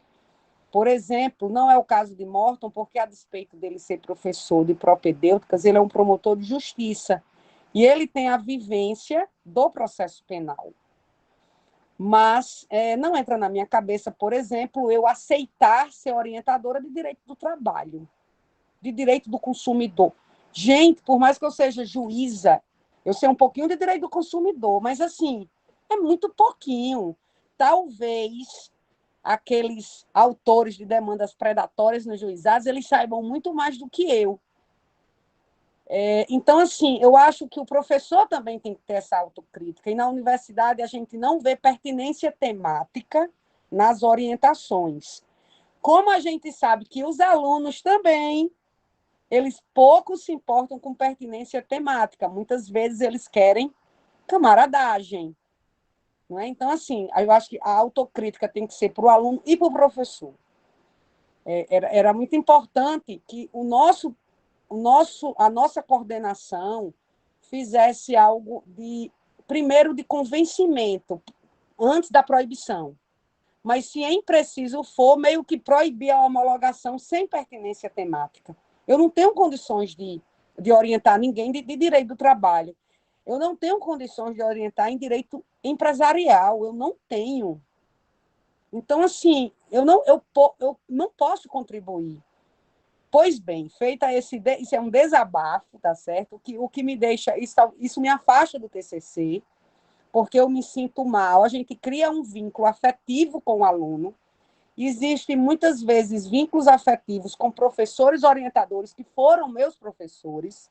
Por exemplo, não é o caso de Morton, porque, a despeito dele ser professor de propedêuticas, ele é um promotor de justiça. E ele tem a vivência do processo penal. Mas não entra na minha cabeça, por exemplo, eu aceitar ser orientadora de direito do trabalho, de direito do consumidor. Gente, por mais que eu seja juíza, eu sei um pouquinho de direito do consumidor, mas, assim, é muito pouquinho. Talvez aqueles autores de demandas predatórias nos juizados, eles saibam muito mais do que eu. Então, assim, eu acho que o professor também tem que ter essa autocrítica. E na universidade a gente não vê pertinência temática nas orientações. Como a gente sabe que os alunos também, eles pouco se importam com pertinência temática. Muitas vezes eles querem camaradagem. Não é? Então, assim, eu acho que a autocrítica tem que ser para o aluno e para o professor. Era muito importante que a nossa coordenação fizesse algo primeiro, de convencimento, antes da proibição. Mas, se é preciso for, meio que proibir a homologação sem pertinência temática. Eu não tenho condições de orientar ninguém de direito do trabalho. Eu não tenho condições de orientar em direito empresarial. Eu não tenho. Então, assim, eu não posso contribuir. Pois bem, feita isso é um desabafo, tá certo? O que me deixa, isso me afasta do TCC, porque eu me sinto mal. A gente cria um vínculo afetivo com o aluno. Existem muitas vezes vínculos afetivos com professores orientadores que foram meus professores.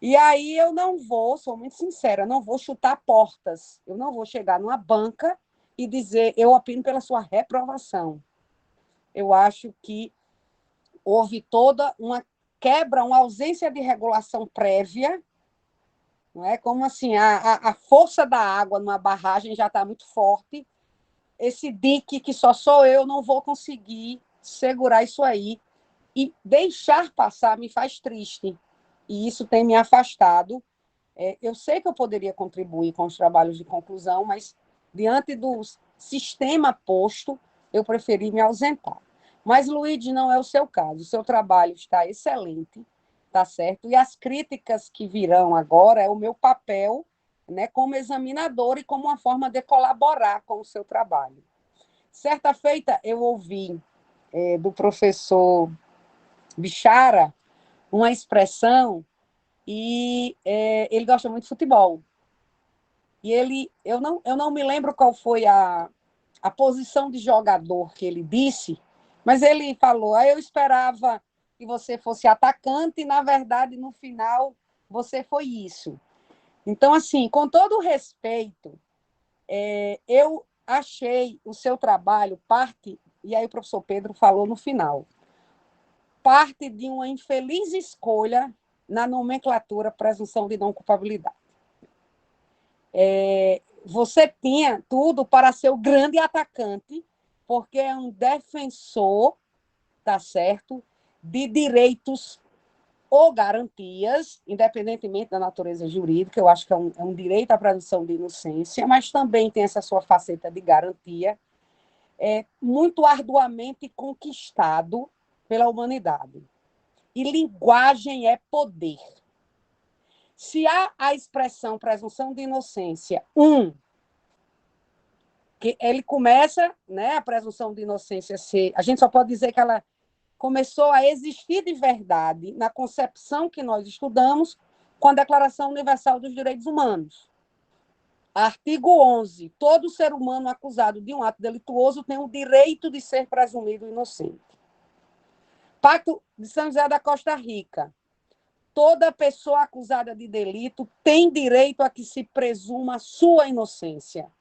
E aí eu não vou, sou muito sincera, não vou chutar portas. Eu não vou chegar numa banca e dizer, eu opino pela sua reprovação. Eu acho que houve toda uma quebra, uma ausência de regulação prévia, não é? Como assim, a força da água numa barragem já está muito forte, esse dique que só sou eu não vou conseguir segurar isso aí, e deixar passar me faz triste, e isso tem me afastado. Eu sei que eu poderia contribuir com os trabalhos de conclusão, mas, diante do sistema posto, eu preferi me ausentar. Mas, Luiz, não é o seu caso. O seu trabalho está excelente, tá certo? E as críticas que virão agora é o meu papel, né, como examinador e como uma forma de colaborar com o seu trabalho. Certa feita, eu ouvi do professor Bichara uma expressão, e ele gosta muito de futebol. E eu não me lembro qual foi a posição de jogador que ele disse, mas ele falou, eu esperava que você fosse atacante e, na verdade, no final, você foi isso. Então, assim, com todo o respeito, eu achei o seu trabalho parte, e aí o professor Pedro falou no final, parte de uma infeliz escolha na nomenclatura presunção de não culpabilidade. Você tinha tudo para ser o grande atacante, porque é um defensor, tá certo, de direitos ou garantias, independentemente da natureza jurídica. Eu acho que é um direito à presunção de inocência, mas também tem essa sua faceta de garantia, muito arduamente conquistado pela humanidade. E linguagem é poder. Se há a expressão presunção de inocência, que ele começa, né, a presunção de inocência ser, a gente só pode dizer que ela começou a existir de verdade na concepção que nós estudamos com a Declaração Universal dos Direitos Humanos. Artigo 11. Todo ser humano acusado de um ato delituoso tem o direito de ser presumido inocente. Pacto de São José da Costa Rica. toda pessoa acusada de delito tem direito a que se presuma sua inocência.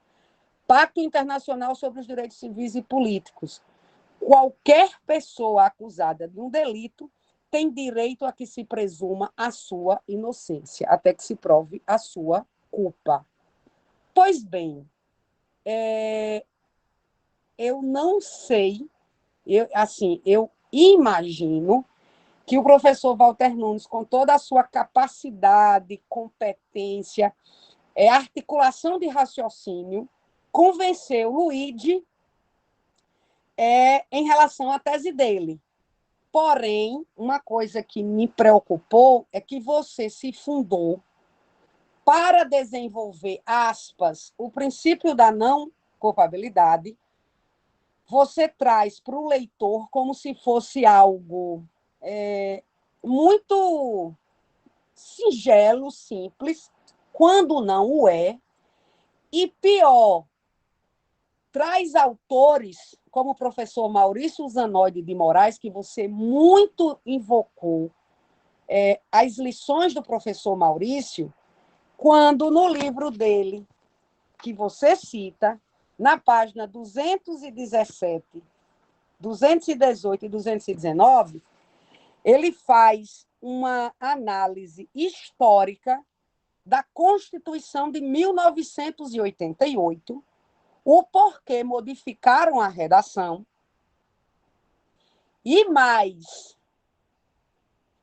Pacto Internacional sobre os Direitos Civis e Políticos. Qualquer pessoa acusada de um delito tem direito a que se presuma a sua inocência, até que se prove a sua culpa. Pois bem, eu não sei, eu imagino que o professor Walter Nunes, com toda a sua capacidade, competência, articulação de raciocínio, convenceu Luigi em relação à tese dele. Porém, uma coisa que me preocupou é que você se fundou para desenvolver, aspas, o princípio da não culpabilidade. Você traz para o leitor como se fosse algo muito singelo, simples, quando não o é. E pior, traz autores como o professor Maurício Zanoide de Moraes, que você muito invocou as lições do professor Maurício, quando no livro dele, que você cita, na página 217, 218 e 219, ele faz uma análise histórica da Constituição de 1988, o porquê modificaram a redação, e mais,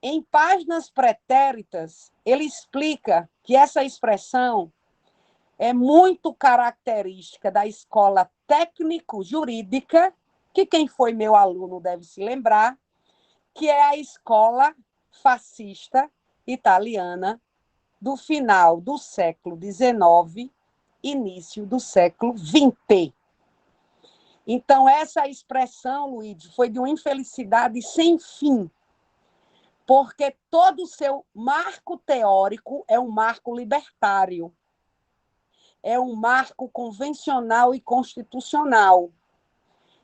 em páginas pretéritas, ele explica que essa expressão é muito característica da escola técnico-jurídica, que quem foi meu aluno deve se lembrar, que é a escola fascista italiana do final do século XIX, início do século XX. Então, essa expressão, Luigi, foi de uma infelicidade sem fim, porque todo o seu marco teórico é um marco libertário, é um marco convencional e constitucional.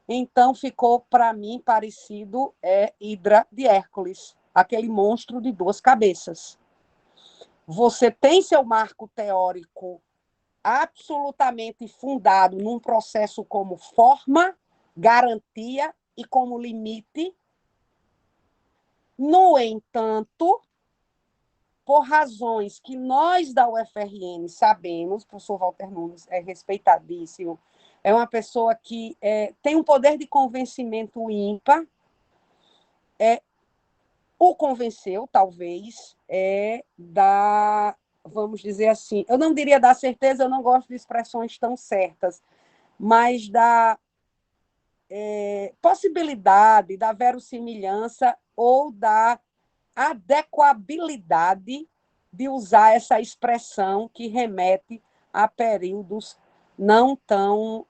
Então, ficou, para mim, parecido Hidra de Hércules, aquele monstro de duas cabeças. Você tem seu marco teórico absolutamente fundado num processo como forma, garantia e como limite. No entanto, por razões que nós da UFRN sabemos, o professor Walter Nunes é respeitadíssimo, é uma pessoa que tem um poder de convencimento ímpar, o convenceu, talvez, vamos dizer assim, eu não diria da certeza, eu não gosto de expressões tão certas, mas da possibilidade, da verossimilhança ou da adequabilidade de usar essa expressão que remete a períodos não tão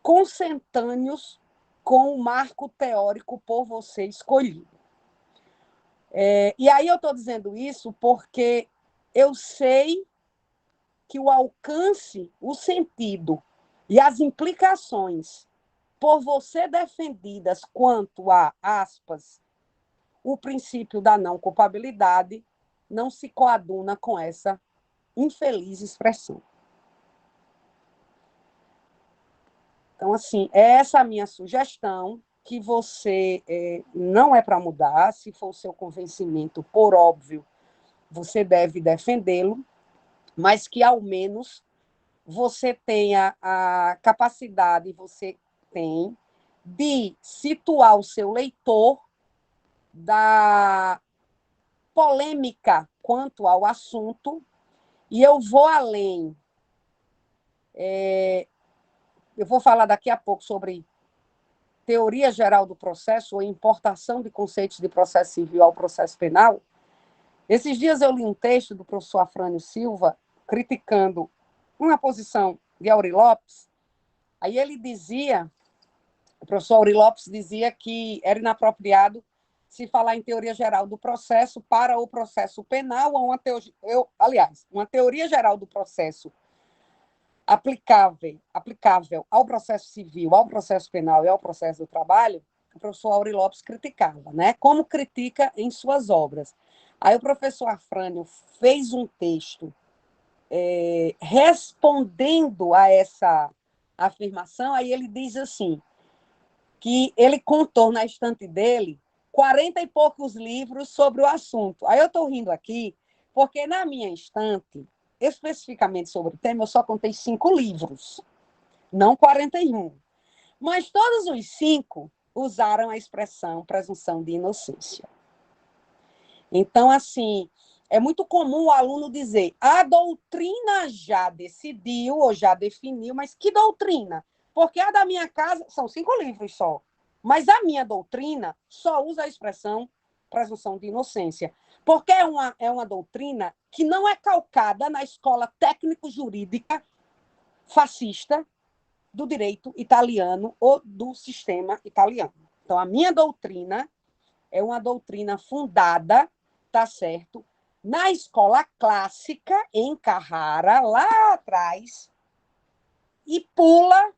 consentâneos com o marco teórico por você escolhido. E aí eu estou dizendo isso porque eu sei que o alcance, o sentido e as implicações por você defendidas quanto a, aspas, o princípio da não culpabilidade, não se coaduna com essa infeliz expressão. Então, assim, essa é a minha sugestão, que você não é para mudar, se for o seu convencimento, por óbvio, você deve defendê-lo, mas que, ao menos, você tenha a capacidade, você tem, de situar o seu leitor da polêmica quanto ao assunto, e eu vou além. Eu vou falar daqui a pouco sobre teoria geral do processo ou importação de conceitos de processo civil ao processo penal. Esses dias eu li um texto do professor Afrânio Silva criticando uma posição de Aury Lopes. Aí ele dizia, o professor Aury Lopes dizia que era inapropriado se falar em teoria geral do processo para o processo penal, ou uma teoria geral do processo aplicável ao processo civil, ao processo penal e ao processo do trabalho, o professor Auri Lopes criticava, né? Como critica em suas obras. Aí o professor Afrânio fez um texto respondendo a essa afirmação, aí ele diz assim, que ele contou na estante dele 40 e poucos livros sobre o assunto. Aí eu estou rindo aqui, porque na minha estante, especificamente sobre o tema, eu só contei 5 livros, não 41. Mas todos os 5 usaram a expressão presunção de inocência. Então, assim, é muito comum o aluno dizer a doutrina já decidiu ou já definiu, mas que doutrina? Porque a da minha casa são 5 livros só, mas a minha doutrina só usa a expressão presunção de inocência, porque é uma doutrina que não é calcada na escola técnico-jurídica fascista do direito italiano ou do sistema italiano. Então, a minha doutrina é uma doutrina fundada, tá certo, na escola clássica, em Carrara, lá atrás, e pula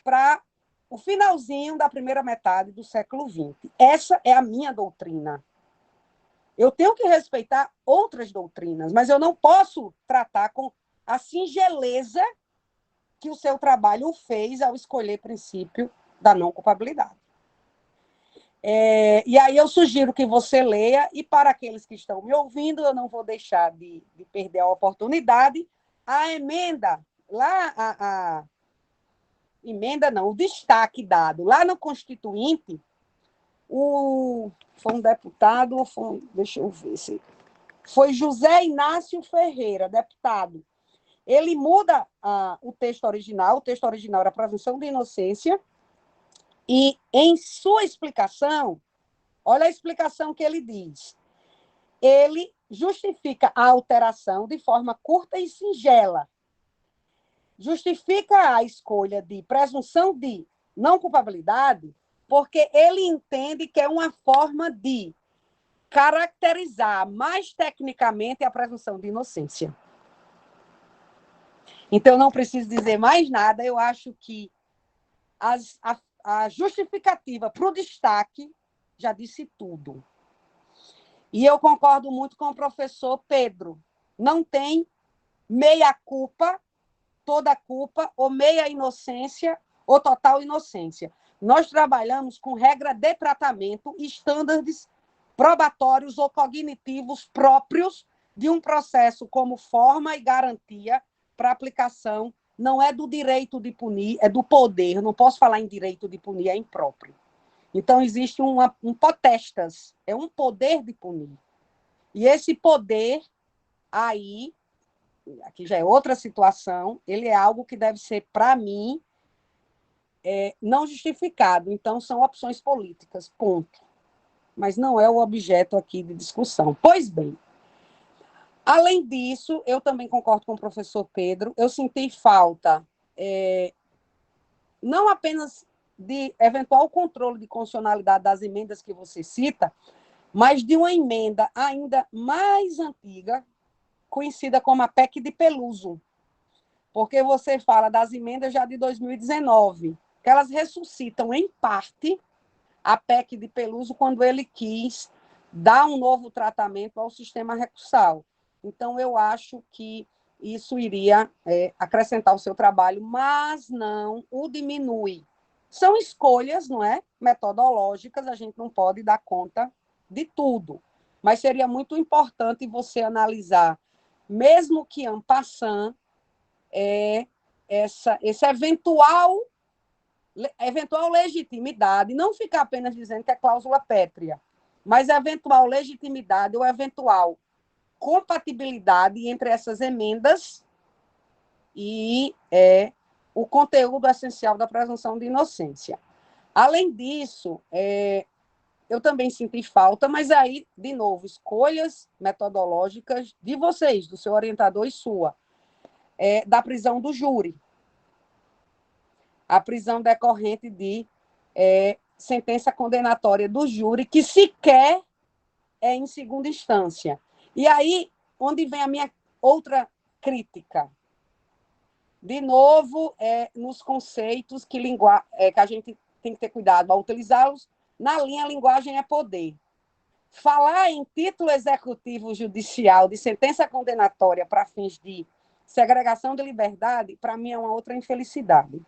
para o finalzinho da primeira metade do século XX. Essa é a minha doutrina. Eu tenho que respeitar outras doutrinas, mas eu não posso tratar com a singeleza que o seu trabalho fez ao escolher o princípio da não culpabilidade. E aí eu sugiro que você leia, e para aqueles que estão me ouvindo, eu não vou deixar de perder a oportunidade, a emenda, emenda não, o destaque dado lá no Constituinte, foi um deputado, deixa eu ver se foi José Inácio Ferreira, deputado. Ele muda o texto original era a presunção de inocência, e em sua explicação, olha a explicação que ele diz. Ele justifica a alteração de forma curta e singela. Justifica a escolha de presunção de não culpabilidade porque ele entende que é uma forma de caracterizar mais tecnicamente a presunção de inocência. Então, não preciso dizer mais nada, eu acho que a justificativa para o destaque já disse tudo. E eu concordo muito com o professor Pedro. Não tem meia culpa, toda culpa, ou meia inocência, ou total inocência. Nós trabalhamos com regra de tratamento e estándares probatórios ou cognitivos próprios de um processo como forma e garantia para aplicação. Não é do direito de punir, é do poder. Eu não posso falar em direito de punir, é impróprio. Então, existe um potestas, é um poder de punir. E esse poder, aí, aqui já é outra situação, ele é algo que deve ser, para mim, não justificado. Então, são opções políticas, ponto. Mas não é o objeto aqui de discussão. Pois bem, além disso, eu também concordo com o professor Pedro, eu senti falta, não apenas de eventual controle de constitucionalidade das emendas que você cita, mas de uma emenda ainda mais antiga, conhecida como a PEC de Peluso, porque você fala das emendas já de 2019, que elas ressuscitam, em parte, a PEC de Peluso quando ele quis dar um novo tratamento ao sistema recursal. Então, eu acho que isso iria acrescentar o seu trabalho, mas não o diminui. São escolhas, não é? Metodológicas, a gente não pode dar conta de tudo, mas seria muito importante você analisar, mesmo que en passant, essa eventual legitimidade, não ficar apenas dizendo que é cláusula pétrea, mas eventual legitimidade ou eventual compatibilidade entre essas emendas e o conteúdo essencial da presunção de inocência. Além disso, eu também senti falta, mas aí, de novo, escolhas metodológicas de vocês, do seu orientador e sua, da prisão do júri. A prisão decorrente de sentença condenatória do júri, que sequer é em segunda instância. E aí, onde vem a minha outra crítica? De novo, nos conceitos que a gente tem que ter cuidado ao utilizá-los na linha linguagem é poder. Falar em título executivo judicial de sentença condenatória para fins de segregação de liberdade, para mim é uma outra infelicidade.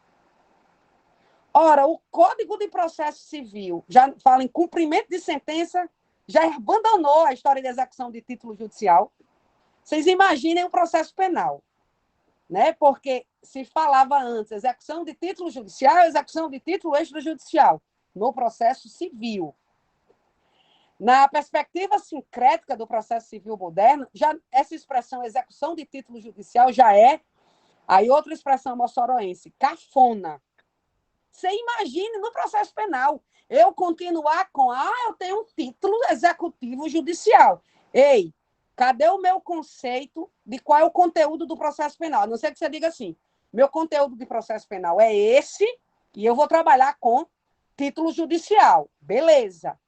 Ora, o Código de Processo Civil já fala em cumprimento de sentença, já abandonou a história de execução de título judicial. Vocês imaginem um processo penal, né? Porque se falava antes execução de título judicial, execução de título extrajudicial no processo civil. Na perspectiva sincrética do processo civil moderno, já essa expressão execução de título judicial já é, aí outra expressão moçoroense, cafona. Você imagine no processo penal, eu continuar com, eu tenho um título executivo judicial. Ei, cadê o meu conceito de qual é o conteúdo do processo penal? A não ser que você diga assim, meu conteúdo de processo penal é esse, e eu vou trabalhar com título judicial. Beleza.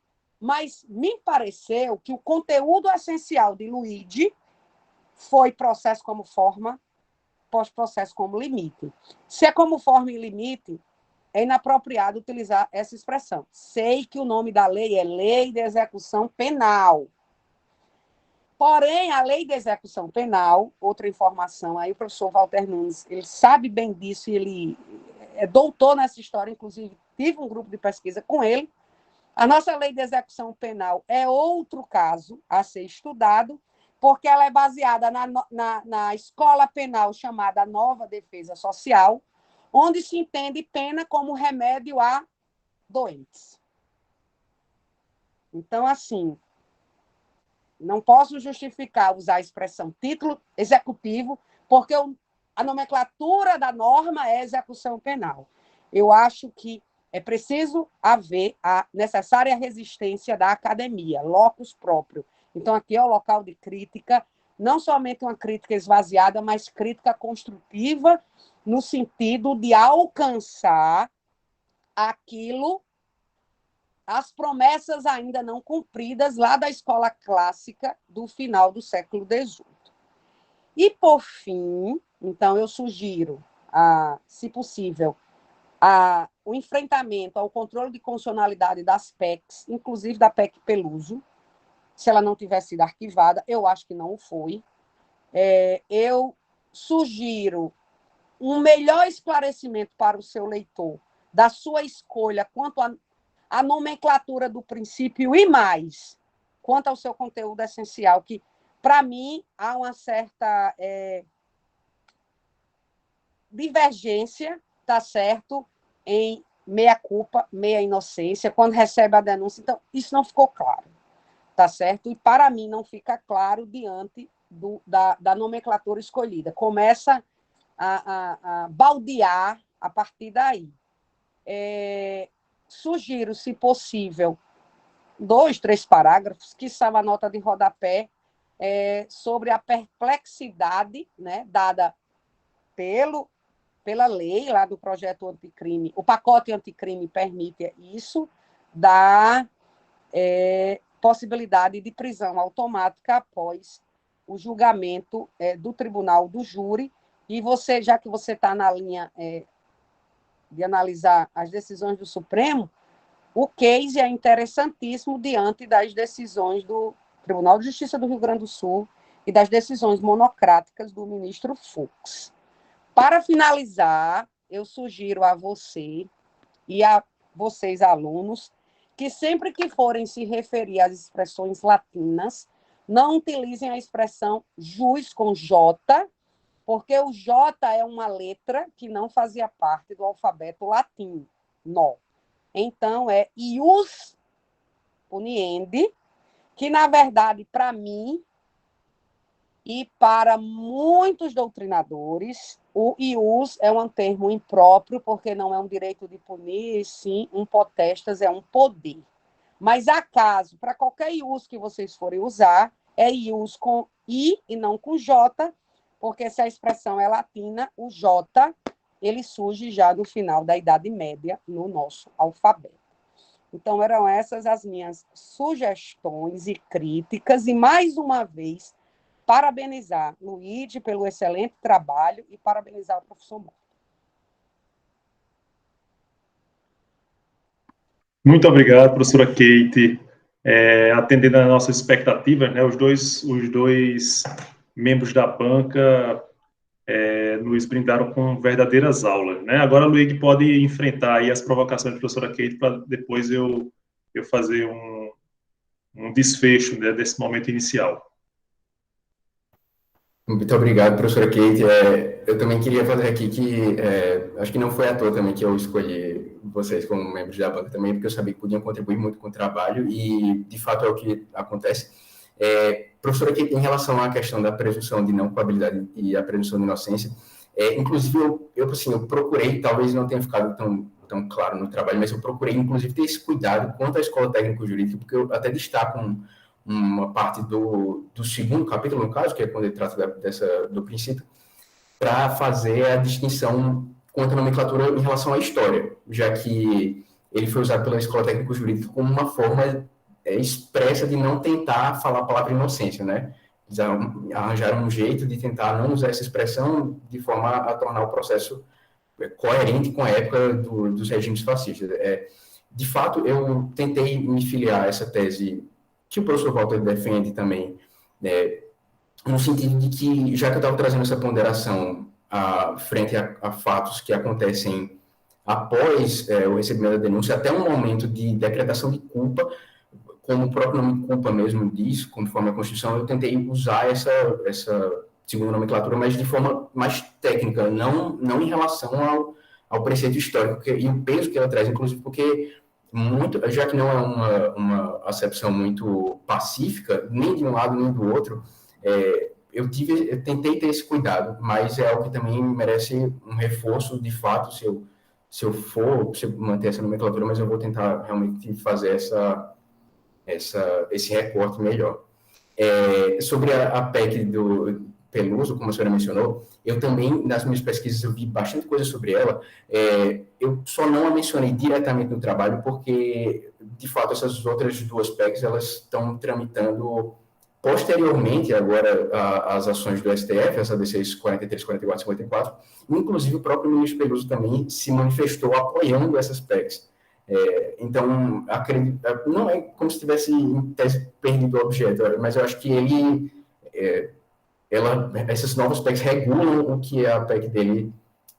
Mas me pareceu que o conteúdo essencial de Luigi foi processo como forma, pós-processo como limite. Se é como forma e limite, é inapropriado utilizar essa expressão. Sei que o nome da lei é Lei de Execução Penal. Porém, a Lei de Execução Penal, outra informação, aí o professor Walter Nunes, ele sabe bem disso, e ele é doutor nessa história, inclusive tive um grupo de pesquisa com ele. A nossa Lei de Execução Penal é outro caso a ser estudado, porque ela é baseada na escola penal chamada Nova Defesa Social, onde se entende pena como remédio a doentes. Então, assim, não posso justificar usar a expressão título executivo, porque a nomenclatura da norma é execução penal. Eu acho que é preciso haver a necessária resistência da academia, locus próprio. Então, aqui é o local de crítica, não somente uma crítica esvaziada, mas crítica construtiva, no sentido de alcançar aquilo, as promessas ainda não cumpridas lá da escola clássica do final do século XVIII. E, por fim, então, eu sugiro, se possível, o enfrentamento ao controle de constitucionalidade das PECs, inclusive da PEC Peluso, se ela não tivesse sido arquivada, eu acho que não foi. Eu sugiro um melhor esclarecimento para o seu leitor da sua escolha quanto à nomenclatura do princípio e mais, quanto ao seu conteúdo essencial, que, para mim, há uma certa divergência, tá certo, em meia culpa, meia inocência, quando recebe a denúncia. Então, isso não ficou claro, tá certo? E, para mim, não fica claro diante da nomenclatura escolhida. Começa a baldear a partir daí. Sugiro, se possível, 2, 3 parágrafos, que são a nota de rodapé, sobre a perplexidade, né, dada pela lei lá do projeto anticrime. O pacote anticrime permite isso, da possibilidade de prisão automática após o julgamento do tribunal do júri. E você, já que você está na linha de analisar as decisões do Supremo, o case é interessantíssimo diante das decisões do Tribunal de Justiça do Rio Grande do Sul e das decisões monocráticas do ministro Fux. Para finalizar, eu sugiro a você e a vocês, alunos, que sempre que forem se referir às expressões latinas, não utilizem a expressão jus com J, porque o J é uma letra que não fazia parte do alfabeto latino. Nó. Então, é ius puniendi, que, na verdade, para mim e para muitos doutrinadores, o ius é um termo impróprio, porque não é um direito de punir, e sim um potestas, é um poder. Mas, acaso, para qualquer ius que vocês forem usar, é ius com i e não com j, porque se a expressão é latina, o j ele surge já no final da Idade Média no nosso alfabeto. Então, eram essas as minhas sugestões e críticas, e, mais uma vez, parabenizar Luigi pelo excelente trabalho e parabenizar o professor Mota. Muito obrigado, professora Kate. Atendendo às nossas expectativas, né, os dois membros da banca nos brindaram com verdadeiras aulas, né? Agora o Luigi pode enfrentar aí as provocações da professora Kate para depois eu fazer um desfecho, né, desse momento inicial. Muito obrigado, professora Kate. Eu também queria fazer aqui que acho que não foi à toa também que eu escolhi vocês como membros da banca também, porque eu sabia que podiam contribuir muito com o trabalho e, de fato, é o que acontece. Professora Kate, em relação à questão da presunção de não culpabilidade e a presunção de inocência, inclusive, eu procurei, talvez não tenha ficado tão claro no trabalho, mas eu procurei, inclusive, ter esse cuidado quanto à escola técnico-jurídica, porque eu até destaco uma parte do segundo capítulo, no caso, que é quando ele trata do princípio, para fazer a distinção quanto à nomenclatura em relação à história, já que ele foi usado pela escola técnico-jurídica como uma forma expressa de não tentar falar a palavra inocência, né? Eles arranjaram um jeito de tentar não usar essa expressão de forma a tornar o processo coerente com a época dos regimes fascistas. De fato, eu tentei me filiar a essa tese que o professor Walter defende também, no sentido de que, já que eu estava trazendo essa ponderação frente a fatos que acontecem após o recebimento da denúncia, até um momento de decretação de culpa, como o próprio nome culpa mesmo diz, conforme a Constituição, eu tentei usar essa segunda nomenclatura, mas de forma mais técnica, não em relação ao preceito histórico e o peso que ela traz, inclusive porque já que não é uma acepção muito pacífica, nem de um lado nem do outro, eu tentei ter esse cuidado, mas é algo que também merece um reforço de fato, se eu manter essa nomenclatura, mas eu vou tentar realmente fazer esse recorte melhor. Sobre a PEC do Peluso, como a senhora mencionou, eu também, nas minhas pesquisas, eu vi bastante coisa sobre ela. Eu só não a mencionei diretamente no trabalho, porque, de fato, essas outras duas PECs, elas estão tramitando posteriormente, agora, as ações do STF, as ADCs 43, 44, 54, inclusive o próprio ministro Peluso também se manifestou apoiando essas PECs. Então, acredito, não é como se tivesse, em tese, perdido o objeto, mas eu acho que essas novas PECs regulam o que a PEC dele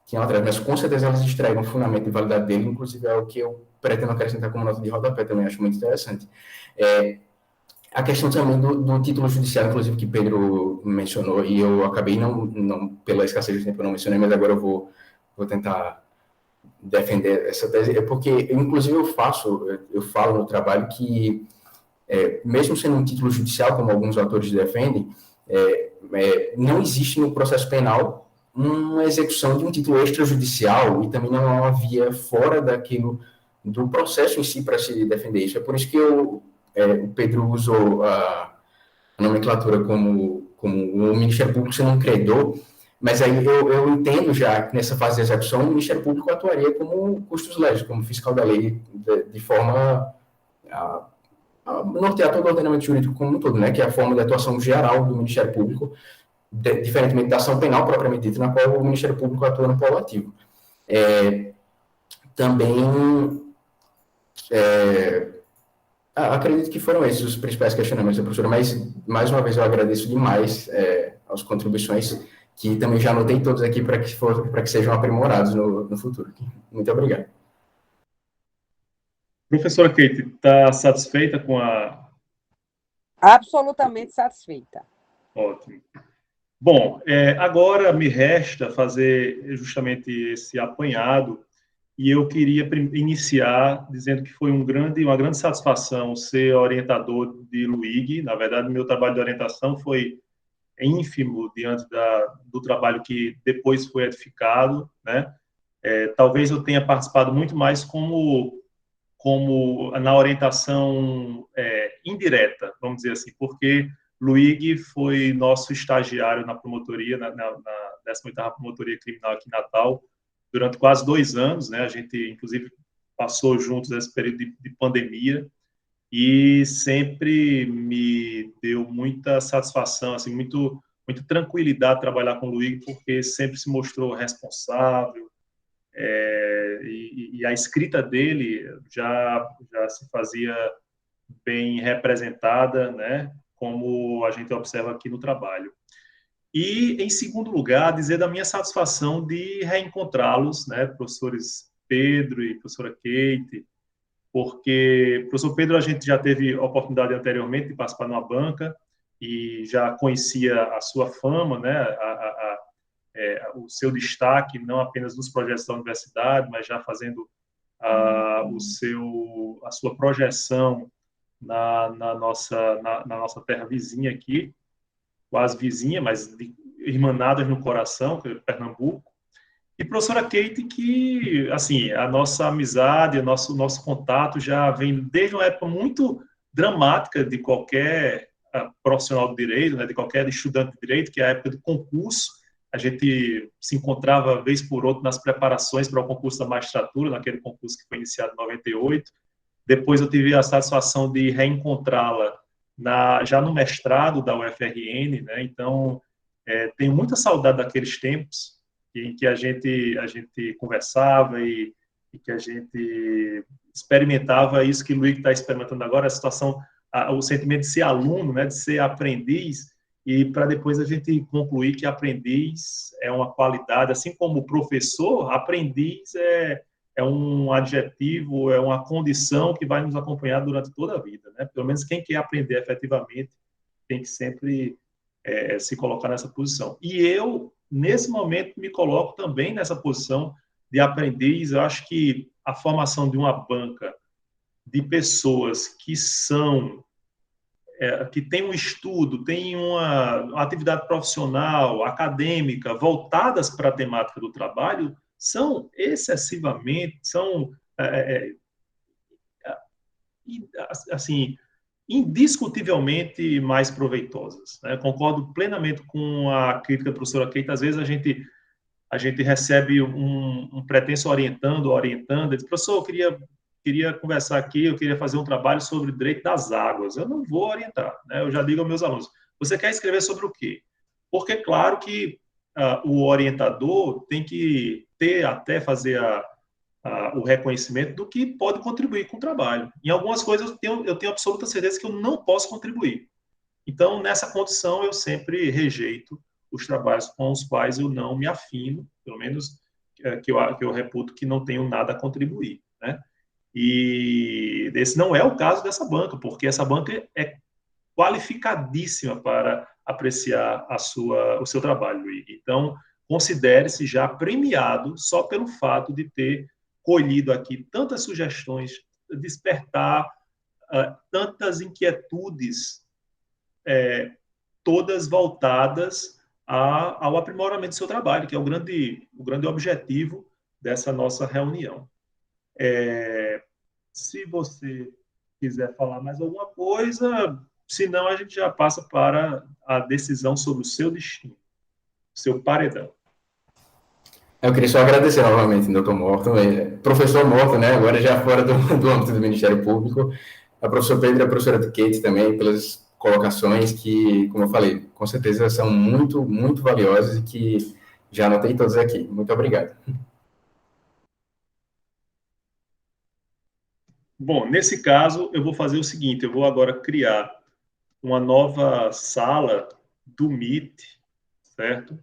tinha atrás, mas com certeza elas extraem o fundamento de validade dele, inclusive é o que eu pretendo acrescentar como nota de rodapé, também acho muito interessante. A questão também do título judicial, inclusive, que Pedro mencionou, e eu acabei, não pela escassez de tempo, eu não mencionei, mas agora eu vou tentar defender essa tese, porque, inclusive, eu falo no trabalho que, mesmo sendo um título judicial, como alguns autores defendem, não existe no processo penal uma execução de um título extrajudicial e também não há uma via fora do processo em si para se defender isso. É por isso que o Pedro usou a nomenclatura como o Ministério Público sendo um credor, mas aí eu entendo já que nessa fase de execução o Ministério Público atuaria como custos legis, como fiscal da lei, de forma a nortear todo o ordenamento jurídico como um todo, né, que é a forma de atuação geral do Ministério Público, diferentemente da ação penal propriamente dita, na qual o Ministério Público atua no polo ativo. Também acredito que foram esses os principais questionamentos da professora, mas, mais uma vez, eu agradeço demais as contribuições, que também já anotei todos aqui para que sejam aprimorados no futuro. Muito obrigado. Professora Kate, está satisfeita com a... Absolutamente satisfeita. Ótimo. Bom, agora me resta fazer justamente esse apanhado, e eu queria iniciar dizendo que foi uma grande satisfação ser orientador de Luigi. Na verdade, meu trabalho de orientação foi ínfimo diante do trabalho que depois foi edificado, né? Talvez eu tenha participado muito mais como na orientação indireta, vamos dizer assim, porque Luigi foi nosso estagiário na promotoria, na 18ª Promotoria Criminal aqui em Natal, durante quase 2 anos, né? A gente, inclusive, passou juntos esse período de pandemia e sempre me deu muita satisfação, assim, muito tranquilidade trabalhar com o Luigi, porque sempre se mostrou responsável, e a escrita dele já se fazia bem representada, né, como a gente observa aqui no trabalho. E, em segundo lugar, dizer da minha satisfação de reencontrá-los, né, professores Pedro e professora Kate, porque professor Pedro a gente já teve oportunidade anteriormente de participar numa banca e já conhecia a sua fama, né, o seu destaque, não apenas nos projetos da universidade, mas já fazendo a sua projeção na nossa terra vizinha aqui, quase vizinha, mas irmanadas no coração, que é Pernambuco. E professora Kate, que, assim, a nossa amizade, o nosso contato já vem desde uma época muito dramática de qualquer profissional de direito, né, de qualquer estudante de direito, que é a época do concurso. A gente se encontrava, vez por outra, nas preparações para o concurso da magistratura, naquele concurso que foi iniciado em 98. Depois eu tive a satisfação de reencontrá-la já no mestrado da UFRN, né? Então, tenho muita saudade daqueles tempos em que a gente conversava e que a gente experimentava isso que o Luiz está experimentando agora, a situação, o sentimento de ser aluno, né, de ser aprendiz, e para depois a gente concluir que aprendiz é uma qualidade, assim como professor, aprendiz é um adjetivo, é uma condição que vai nos acompanhar durante toda a vida, né? Pelo menos quem quer aprender efetivamente tem que sempre se colocar nessa posição. E eu, nesse momento, me coloco também nessa posição de aprendiz. Eu acho que a formação de uma banca de pessoas que que têm um estudo, têm uma atividade profissional, acadêmica, voltadas para a temática do trabalho, são excessivamente, assim, indiscutivelmente mais proveitosas, né? Concordo plenamente com a crítica da professora Keita. Às vezes a gente recebe um pretenso orientando, diz, professor, eu queria conversar aqui, eu queria fazer um trabalho sobre o direito das águas. Eu não vou orientar, né? Eu já digo aos meus alunos, você quer escrever sobre o quê? Porque, claro que o orientador tem que fazer o reconhecimento do que pode contribuir com o trabalho. Em algumas coisas eu tenho absoluta certeza que eu não posso contribuir. Então, nessa condição, eu sempre rejeito os trabalhos com os quais eu não me afino, pelo menos que eu reputo que não tenho nada a contribuir, né? E esse não é o caso dessa banca, porque essa banca é qualificadíssima para apreciar o seu trabalho, Luiz. Então, considere-se já premiado só pelo fato de ter colhido aqui tantas sugestões, despertar tantas inquietudes, todas voltadas ao aprimoramento do seu trabalho, que é o grande objetivo dessa nossa reunião. Se você quiser falar mais alguma coisa, senão a gente já passa para a decisão sobre o seu destino, seu paredão. Eu queria só agradecer novamente, doutor Morton, professor Morton, né, agora já fora do âmbito do Ministério Público, a professora Pedro e a professora Kate também, pelas colocações que, como eu falei, com certeza são muito, muito valiosas e que já anotei todas aqui. Muito obrigado. Bom, nesse caso, eu vou fazer o seguinte, eu vou agora criar uma nova sala do Meet, certo?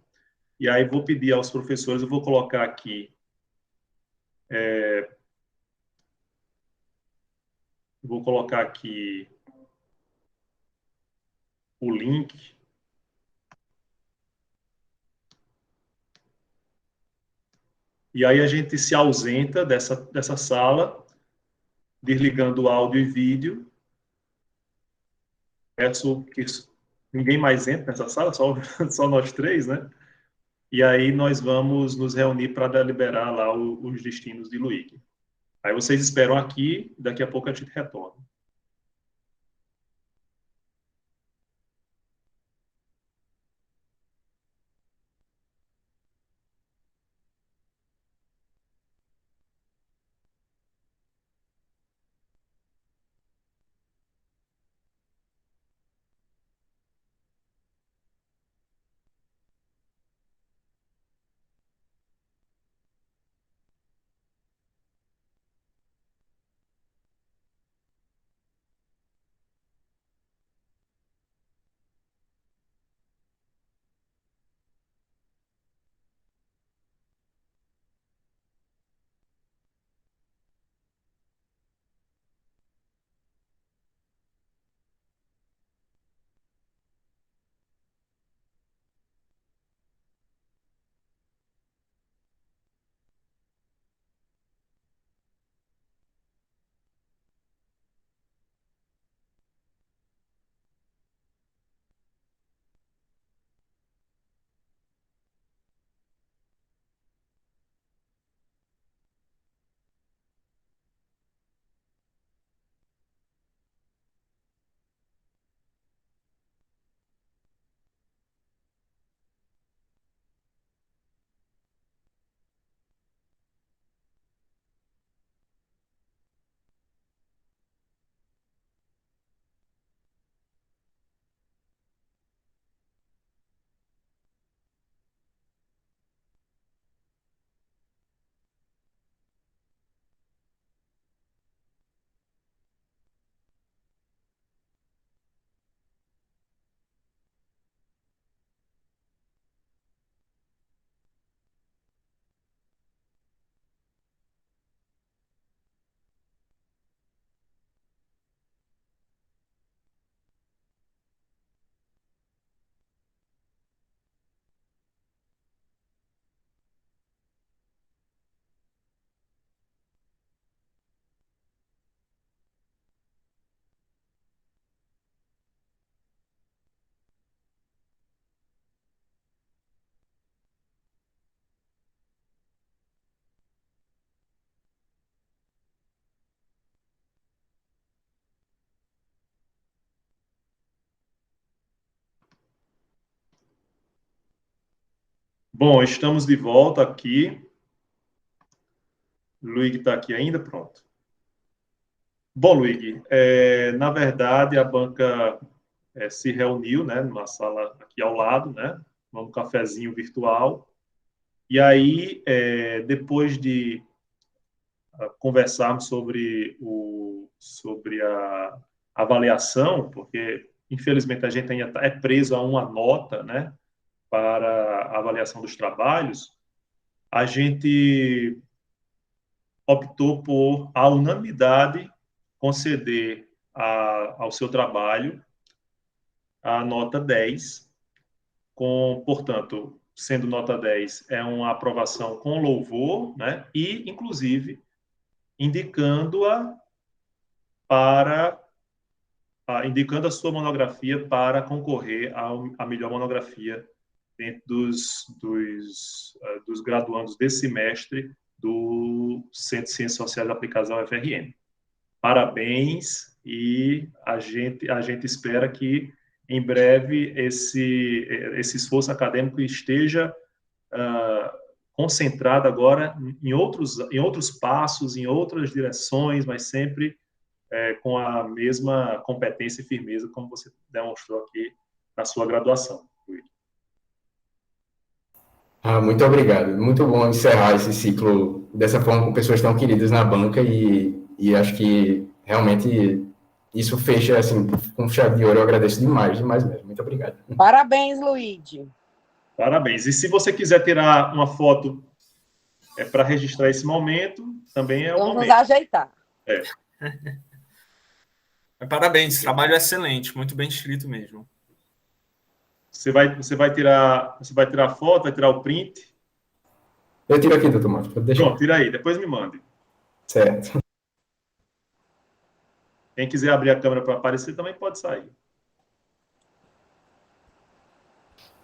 E aí vou pedir aos professores, eu vou colocar aqui o link. E aí a gente se ausenta dessa sala, desligando o áudio e vídeo. Peço que ninguém mais entre nessa sala, só nós três, né? E aí nós vamos nos reunir para deliberar lá os destinos de Luigi. Aí vocês esperam aqui, daqui a pouco a gente retorna. Bom, estamos de volta aqui. Luigi está aqui ainda? Pronto. Bom, Luigi, na verdade, a banca se reuniu, né, numa sala aqui ao lado, né, num cafezinho virtual. E aí, depois de conversarmos sobre a avaliação, porque, infelizmente, a gente ainda é preso a uma nota, né, para a avaliação dos trabalhos, a gente optou por, à unanimidade, conceder ao seu trabalho a nota 10, portanto, sendo nota 10, é uma aprovação com louvor, né, e, inclusive, indicando-a indicando a sua monografia para concorrer à melhor monografia dentro dos graduandos desse semestre do Centro de Ciências Sociais Aplicadas da UFRN. Parabéns, e a gente espera que, em breve, esse esforço acadêmico esteja concentrado agora em outros passos, em outras direções, mas sempre com a mesma competência e firmeza como você demonstrou aqui na sua graduação. Muito obrigado. Muito bom encerrar esse ciclo dessa forma com pessoas tão queridas na banca e acho que realmente isso fecha assim com chave de ouro. Eu agradeço demais mesmo. Muito obrigado. Parabéns, Luigi. Parabéns. E se você quiser tirar uma foto para registrar esse momento, também é o Vamos momento. nos ajeitar. Parabéns, trabalho excelente, muito bem escrito mesmo. Você vai tirar a foto, vai tirar o print? Eu tiro aqui, doutor Marcos, pode deixar. Pronto, tira aí, depois me mande. Certo. Quem quiser abrir a câmera para aparecer também pode sair.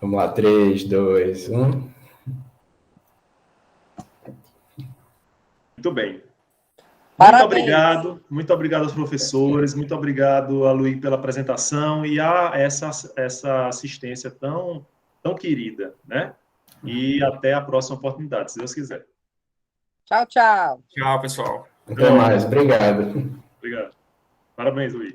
Vamos lá, 3, 2, 1. Muito bem. Parabéns. Muito obrigado aos professores, muito obrigado a Luí pela apresentação e a essa assistência tão querida, né? E até a próxima oportunidade, se Deus quiser. Tchau, tchau. Tchau, pessoal. Até mais, obrigado. Obrigado. Parabéns, Luí.